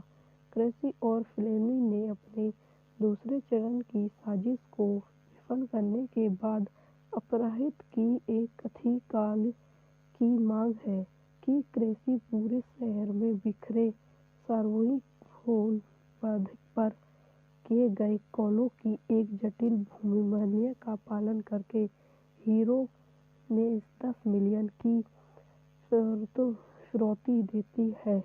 क्रेसी और फ्लेनी ने अपने दूसरे चरण की साजिश को विफल करने के बाद अपराधित की एक कथित काल की मांग है कि क्रेसी पूरे शहर में बिखरे सार्वजनिक होल पर किए गए कॉलों की एक जटिल भूमिमल्य का पालन करके हीरो में 10 मिलियन की फिरौती देती है।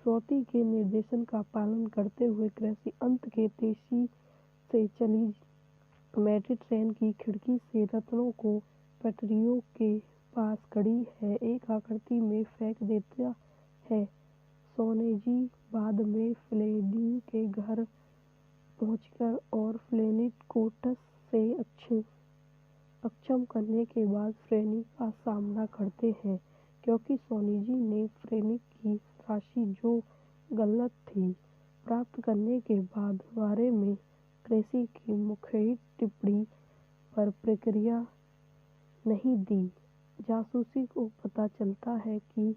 फिरौती के निर्देशन का पालन करते हुए क्रेसी अंत के तेजी से चली मेट्रो ट्रेन की खिड़की से रत्नों को पटरियों के पास खड़ी है एक आकृति में फेंक देता है। सोनेजी बाद में फ्लेनी के घर पहुंचकर और फ्लेनी को टस से अक्षम करने के बाद फ्लेनी का सामना करते हैं, क्योंकि सोनेजी ने फ्लेनी की राशि जो गलत थी प्राप्त करने के बारे में क्रेसी की मुखबिर टिप्पणी पर प्रतिक्रिया नहीं दी। जासूसी को पता चलता है कि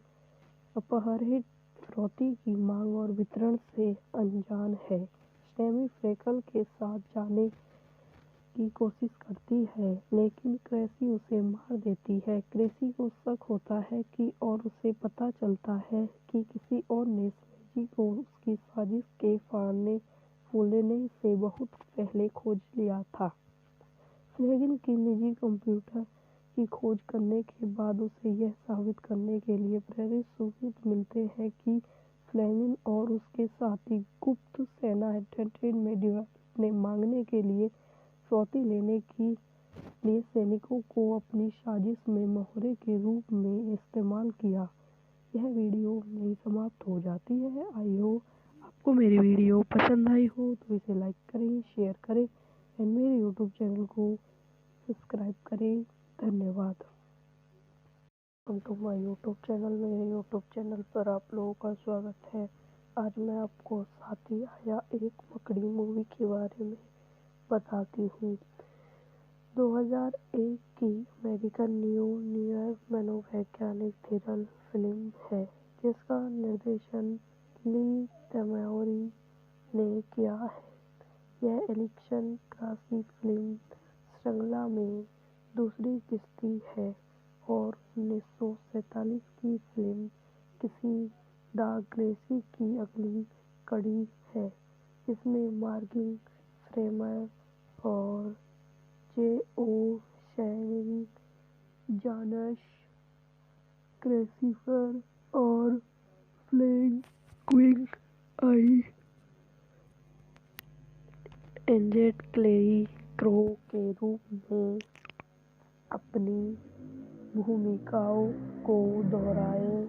अपहरित फिरौती की मांग और वितरण से अनजान है। स्टेमी फ्रेकल के साथ जाने की कोशिश करती है, लेकिन क्रेसी उसे मार देती है। क्रेसी को शक होता है कि और उसे पता चलता है कि किसी और ने सेनेजी को उसकी साजिश के फूलने से बहुत पहले खोज लिया था। फ्लेगिन की निजी कंप्यूटर की खोज करने के बाद उसे यह साबित करने के लिए प्रेरित सबूत मिलते हैं कि फ्लेगिन और उसके साथी गुप्त सेना एंटरटेनमेंट डिवाइस ने मांगने के लिए फिरौती लेने के लिए सैनिकों को अपनी साजिश में मोहरे के रूप में इस्तेमाल किया। यह वीडियो यहीं समाप्त हो जाती है। आई होप आपको मेरी वीडियो पसंद आई हो तो इसे लाइक करें, शेयर करें एंड मेरे यूट्यूब चैनल को सब्सक्राइब करें। धन्यवाद। Welcome to my YouTube channel. मेरे यूट्यूब चैनल पर आप लोगों का स्वागत है। आज मैं आपको साथी आया एक मकड़ी मूवी के बारे में बताती हूँ। 2001 की अमेरिकन न्यूयॉर्क मनोवैज्ञानिक थ्रिलर फिल्म है, जिसका निर्देशन ली तैमूरी ने किया है। यह एलिक्शन क्लासिक फिल्म श्रृंखला में दूसरी किस्ती है और 1947 की फिल्म किसी द ग्रेसी की अगली कड़ी है। इसमें मॉर्गन फ्रीमैन और जे.ओ. शैनिंग, जानस क्रेसिफर और फ्रैंक क्विन आई एंजेट क्लेरी क्रो के रूप में अपनी भूमिकाओं को दोहराए।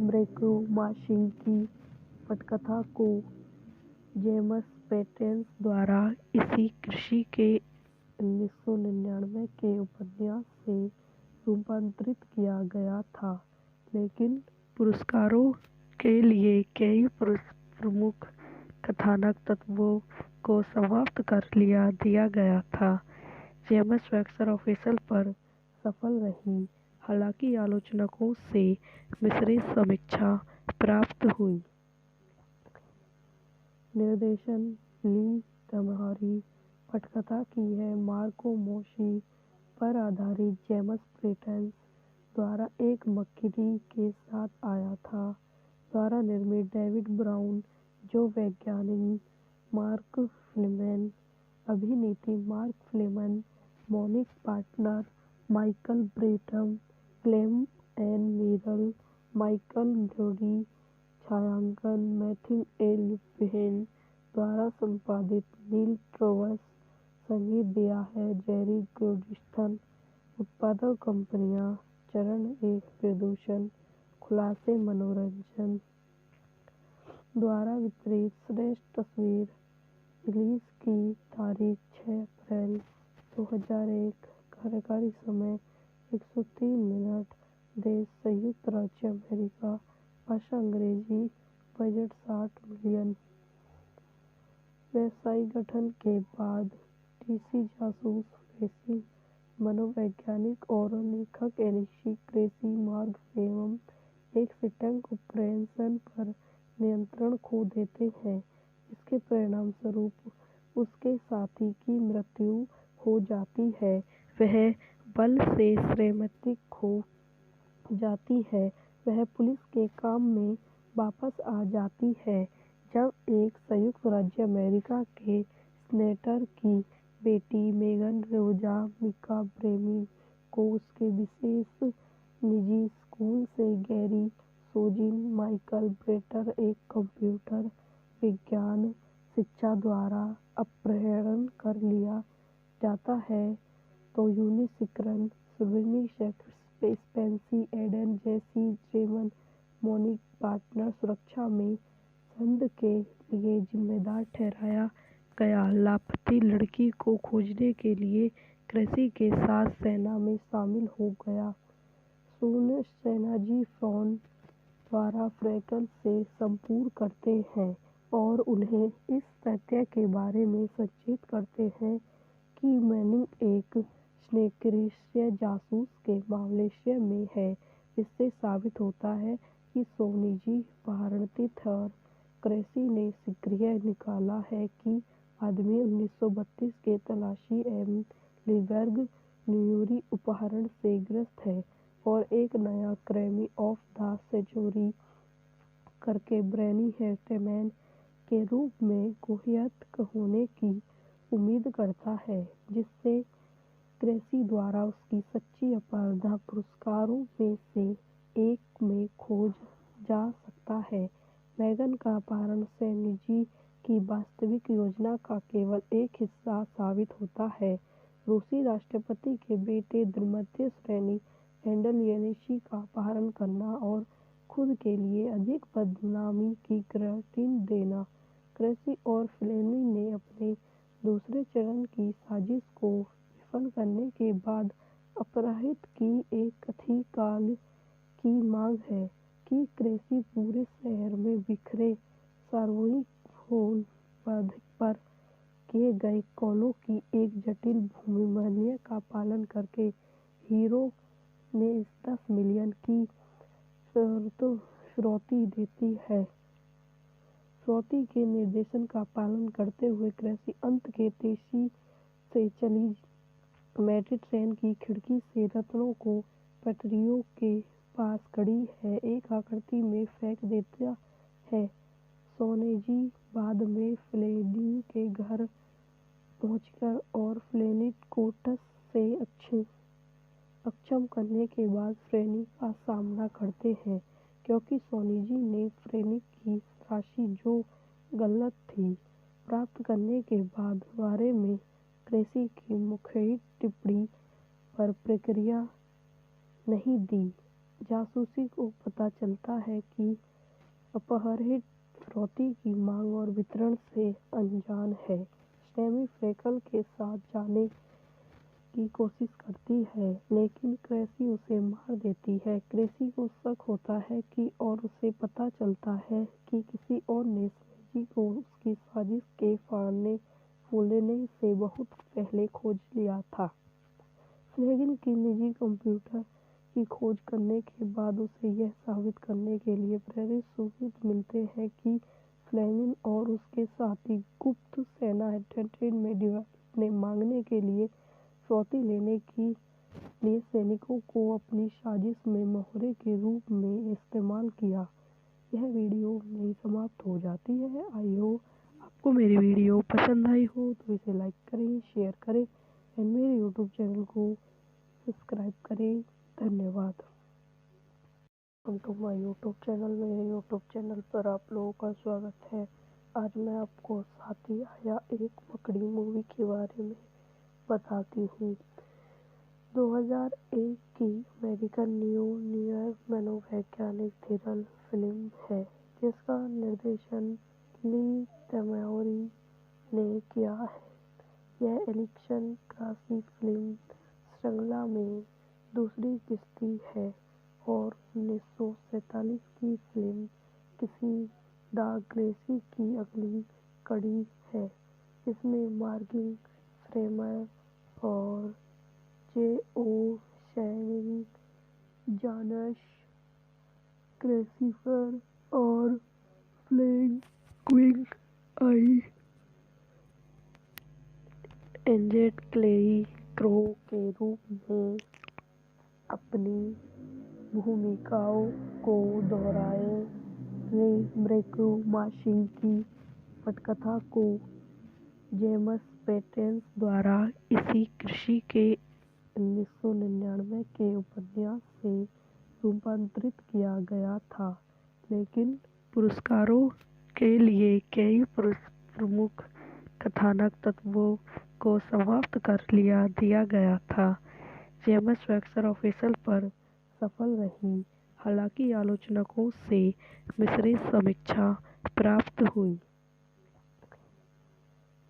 ब्रेकू माशिंग की पटकथा को जेम्स पेटेंस द्वारा इसी कृषि के 1999 के उपन्यास से रूपांतरित किया गया था, लेकिन पुरस्कारों के लिए कई प्रमुख कथानक तत्वों को समाप्त कर दिया गया था। जेम्स बॉक्स ऑफिस पर सफल रही, हालांकि आलोचकों से मिश्रित समीक्षा प्राप्त हुई। निर्देशन ली तैमूरी, पटकथा की है मार्को मोशी पर आधारित जेम्स पेटेंस द्वारा एक मकड़ी के साथ आया था द्वारा निर्मित डेविड ब्राउन, जो वैज्ञानिक मार्क फ्लीमैन, अभिनेत्री Mark Fleeman, Monique partner, Michael Bretum, Glenn N Miral, Michael Brodie, छायांकन मैथ्यू ए लिपहेन द्वारा संपादित। नील ट्रेवर्स, संगीत दिया है जेरी गोल्डस्टोन। उत्पादक कंपनियां चरण 1 प्रदूषण, खुलासे मनोरंजन द्वारा वितरित। श्रेष्ठ तस्वीर रिलीज की तारीख 6 अप्रैल 2001। कार्यकारी समय 103 मिनट। देश संयुक्त राज्य अमेरिका। भाषा अंग्रेजी। Budget 60 million. व्यवसायिक गठन के बाद डीसी जासूस फ्रेसी मनोवैज्ञानिक और लेखक एनिशी क्रेसी मार्ग एवं एक सिटंग ऑपरेशन पर नियंत्रण खो देते हैं, जिसके परिणाम स्वरूप उसके साथी की मृत्यु हो जाती है। वह बल से श्रीमती खो जाती है। वह पुलिस के काम में वापस आ जाती है जब एक संयुक्त राज्य अमेरिका के सेनेटर की बेटी मेगन रोजा मिका ब्रेमी को उसके विशेष निजी स्कूल से गैरी सोजिन माइकल ब्रेटर एक कंप्यूटर विज्ञान शिक्षा द्वारा अपहरण कर लिया जाता है, तो यूनिसिक्रन सुबर्नी स्पेंसी एडन जैसी जेमन मोनिक पार्टनर सुरक्षा में संघ के लिए जिम्मेदार ठहराया गया। लापता लड़की को खोजने के लिए क्रेसी के साथ सेना में शामिल हो गया। सून सेनाजी फ्रॉन द्वारा फ्रैकल से संपर्क करते हैं और उन्हें इस तथ्य के बारे में सचेत करते हैं कि मैनिंग एक स्नेक्रिय जासूस के मालवेशिया में है। इससे साबित होता है कि सोनिजी अपहरणरत और क्रेसी ने शीघ्र निकाला है कि आदमी 1932 के तलाशी एम लीबर्ग न्यूरी अपहरण से ग्रस्त है और एक नया क्राइम ऑफ द सेंचुरी करके ब्रेनी हेटमैन के रूप में कुख्यात होने की उम्मीद करता है, जिससे क्रेसी द्वारा उसकी सच्ची अपराध पुरस्कारों में से एक में खोज जा सकता है। मैगन का अपहरण सेनिजी की वास्तविक योजना का केवल एक हिस्सा साबित होता है। रूसी राष्ट्रपति के बेटे मध्य श्रेणी हैंडल एनिशी का अपहरण करना और खुद के लिए अधिक बदनामी की गारंटी देना। क्रेसी और फ्लेनी ने अपने दूसरे चरण की साजिश को विफल करने के बाद अपराधित की एक कथित काल की मांग है कि क्रेसी पूरे शहर में बिखरे सार्वजनिक भवन पर किए गए कॉलों की एक जटिल भूमिमय का पालन करके हीरो में 10 मिलियन की फिरौती देती है। फिरौती के निर्देशन का पालन करते हुए क्रेसी अंत के तेजी से चली मेट्रो ट्रेन की खिड़की से रत्नों को पटरियों के पास खड़ी है एक आकृति में फेंक देता है। सोनेजी बाद में फ्लेनी के घर पहुंचकर और फ्लेनी को टस से अक्षम करने के बाद फ्लेनी का सामना करते हैं, क्योंकि सोनेजी ने फ्लेनी की राशि जो गलत थी प्राप्त करने के बारे में क्रेसी की मुखबिर टिप्पणी पर प्रतिक्रिया नहीं दी। जासूसी को पता चलता है कि अपहरित फिरौती की मांग और वितरण से अनजान है। स्टेमी फ्रैकल के साथ जाने की कोशिश करती है, लेकिन क्रेसी उसे मार देती है। क्रेसी को शक होता है कि और उसे पता चलता है कि किसी और ने सोनेजी को उसकी साजिश के फूलने से बहुत पहले खोज लिया था। फ्लेगिन की निजी कंप्यूटर की खोज करने के बाद उसे यह साबित करने के लिए प्रेरित सबूत मिलते हैं कि फ्लेमिंग और उसके साथी गुप्त सेना हेडक्वार्टर में डिवाइस ने मांगने के लिए फिरौती लेने के लिए सैनिकों को अपनी साजिश में मोहरे के रूप में इस्तेमाल किया। यह वीडियो मेरी समाप्त हो जाती है। आई होप आपको मेरी वीडियो पसंद आई हो तो इसे लाइक करें, शेयर करें एंड मेरे यूट्यूब चैनल को सब्सक्राइब करें। धन्यवाद। Welcome to my YouTube channel. मेरे यूट्यूब चैनल पर आप लोगों का स्वागत है। आज मैं आपको साथी आया एक मकड़ी मूवी के बारे में बताती हूँ। 2001 की अमेरिकन न्यूयॉर्क मनोवैज्ञानिक थ्रिलर फिल्म है, जिसका निर्देशन ली तैमूरी ने किया है। यह इलेक्शन क्रासी फिल्म श्रृंखला में दूसरी किस्ती है और 1947 की फिल्म किसी द ग्रेसी की अगली कड़ी है। इसमें मॉर्गन फ्रीमैन और जे.ओ. शैनिंग, जॉनस क्रेसिफर और फ्लैंक क्विंग आई एंजेट क्लेई क्रो के रूप में अपनी भूमिकाओं को दोहराए। रे ब्रेकू माशिंग की पटकथा को जेम्स पेटेंस द्वारा इसी कृषि के 1999 के उपन्यास से रूपांतरित किया गया था, लेकिन पुरस्कारों के लिए कई प्रमुख कथानक तत्वों को समाप्त कर दिया गया था। जेम्स बॉक्स ऑफिस पर सफल रही, हालांकि आलोचकों से मिश्रित समीक्षा प्राप्त हुई।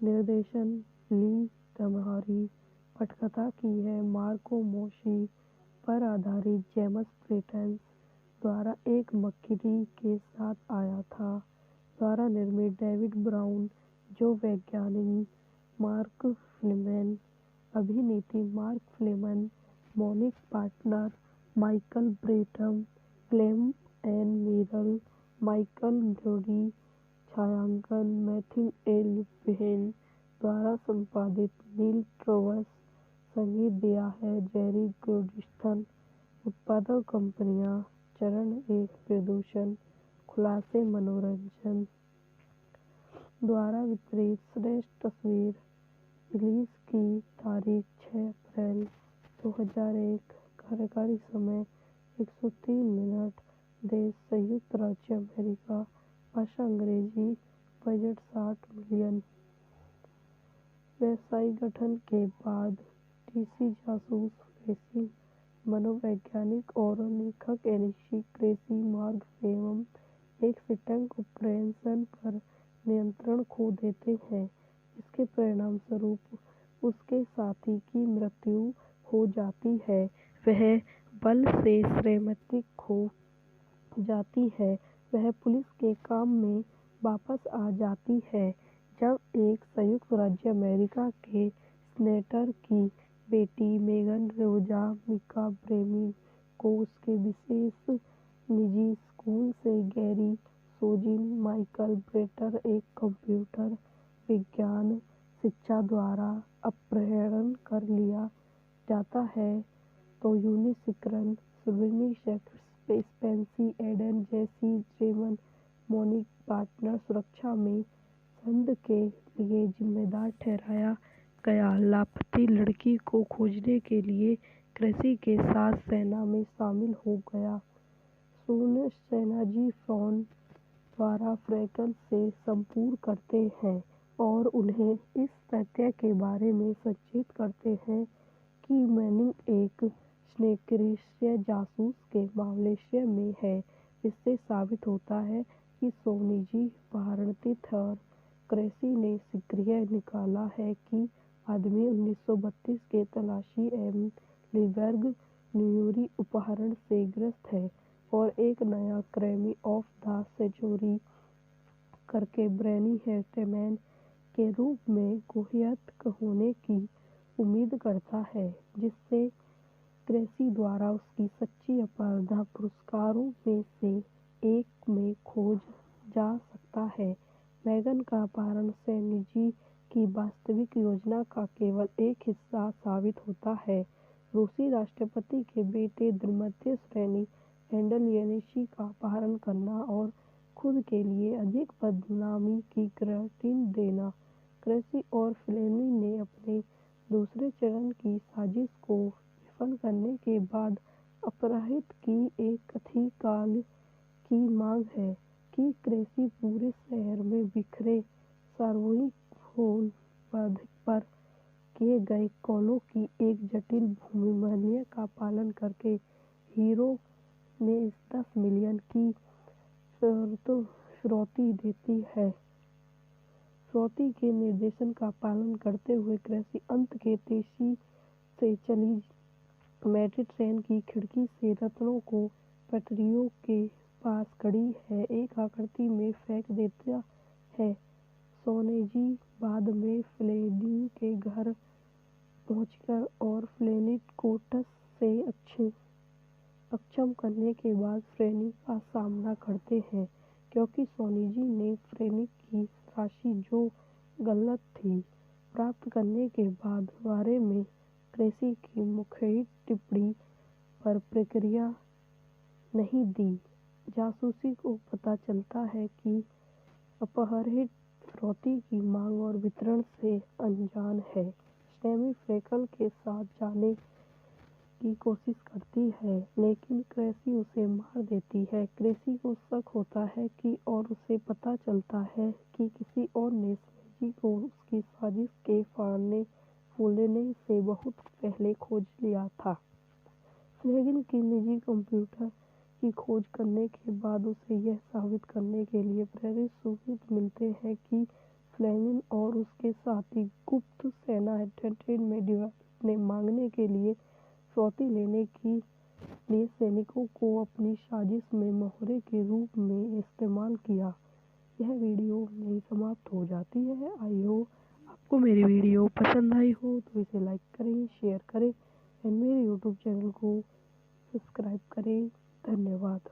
निर्देशन ली तमहारी पटकथा की है मार्को मोशी पर आधारित जेम्स पेटेंस द्वारा एक मक्खी के साथ आया था द्वारा निर्मित डेविड ब्राउन, जो वैज्ञानिक मार्क फ्लीमैन, अभिनेत्री Mark Fleeman, Monique partner Michael Bretum, Glenn N Miral, Michael Brodie, छायांकन मैथ्यू एल बेन द्वारा संपादित नील ट्रेवस, संगीत दिया है जेरी गोल्डस्टोन। उत्पादक कंपनियां चरण 1 प्रदूषण, खुलासे मनोरंजन द्वारा वितरित। श्रेष्ठ तस्वीर। रिलीज की तारीख 6 अप्रैल 2001। कार्यकारी समय 103 मिनट। देश संयुक्त राज्य अमेरिका। भाषा अंग्रेजी। Budget 60 million. व्यावसायिक गठन के बाद डीसी जासूस रेसिंग मनोवैज्ञानिक और लेखक एनिशी क्रेसी मार्ग एवं एक स्टिंग ऑपरेशन पर नियंत्रण खो देते हैं। इसके परिणाम स्वरूप उसके साथी की मृत्यु हो जाती है। वह बल से श्रीमती खो जाती है। वह पुलिस के काम में वापस आ जाती है जब एक संयुक्त राज्य अमेरिका के सेनेटर की बेटी मेगन रोजा मिका ब्रेमी को उसके विशेष निजी स्कूल से गैरी सोजिन माइकल ब्रेटर एक कंप्यूटर विज्ञान शिक्षा द्वारा अपहरण कर लिया जाता है, तो यूनिसिक्रन सुब्रनी स्पेंसी एडन जेसी जेमन मोनिक पार्टनर सुरक्षा में संघ के लिए जिम्मेदार ठहराया गया। लापता लड़की को खोजने के लिए क्रेसी के साथ सेना में शामिल हो गया। सून सेनाजी फ्रॉन द्वारा फ्रैकल से संपर्क करते हैं और उन्हें इस तथ्य के बारे में सचेत करते हैं कि मैनिंग एक संक्रिय जासूस के मालवेशिया में है। इससे साबित होता है कि सोनिजी भारतीत और क्रेसी ने शीघ्र निकाला है कि आदमी 1932 के तलाशी एम लीबर्ग न्यूरी अपहरण से ग्रस्त है और एक नया क्राइम ऑफ द सेंचुरी करके ब्रेनी हेटमैन के रूप में कुख्यात होने की उम्मीद करता है, जिससे क्रेसी द्वारा उसकी सच्ची अपराध पुरस्कारों में से एक में खोज जा सकता है। मैगन का अपहरण सेनिजी की वास्तविक योजना का केवल एक हिस्सा साबित होता है। रूसी राष्ट्रपति के बेटे मध्य श्रेणी हैंडल येनिशी का अपहरण करना और खुद के लिए अधिक बदनामी की गारंटी देना। क्रेसी और फ्लेनी ने अपने दूसरे चरण की साजिश को विफल करने के बाद अपराधित की एक कथित काल की मांग है कि क्रेसी पूरे शहर में बिखरे सार्वजनिक फोन पर किए गए कॉलों की एक जटिल भूमिमल्य का पालन करके हीरो ने 10 मिलियन की फिरौती देती है। फ्रौती के निर्देशन का पालन करते हुए क्रेसी अंत के तेजी से चली मैड्रिड ट्रेन की खिड़की से रत्नों को पटरियों के पास खड़ी है एक आकृति में फेंक देता है। सोनेजी बाद में फ्लेमिंग के घर पहुंचकर और फ्लेमिंग को टस से अक्षम करने के बाद फ्रेनी का सामना करते हैं क्योंकि सोनेजी ने फ्रेनी की राशि जो गलत थी प्राप्त करने के बाद बारे में क्रेसी की मुखरित टिप्पणी पर प्रतिक्रिया नहीं दी। जासूसी को पता चलता है कि अपहरित फ्रौती की मांग और वितरण से अनजान है। स्टेमी फ्रेकल के साथ जाने की कोशिश करती है लेकिन क्रेसी उसे मार देती है। क्रेसी को शक होता है कि और उसे पता चलता है कि किसी और ने सोनेजी को उसकी साजिश के फूलने से बहुत पहले खोज लिया था। फ्लेमिंग की निजी कंप्यूटर की खोज करने के बाद उसे यह साबित करने के लिए प्रारंभिक सबूत मिलते हैं कि फ्लेमिंग और उसके साथी गुप्त सेना एंटरटेनमेंट डिवाइस ने मांगने के लिए फ्रौती लेने के लिए सैनिकों को अपनी साजिश में मोहरे के रूप में इस्तेमाल किया। यह वीडियो यहीं समाप्त हो जाती है। आई होप आपको मेरी वीडियो पसंद आई हो तो इसे लाइक करें, शेयर करें एंड मेरे यूट्यूब चैनल को सब्सक्राइब करें। धन्यवाद।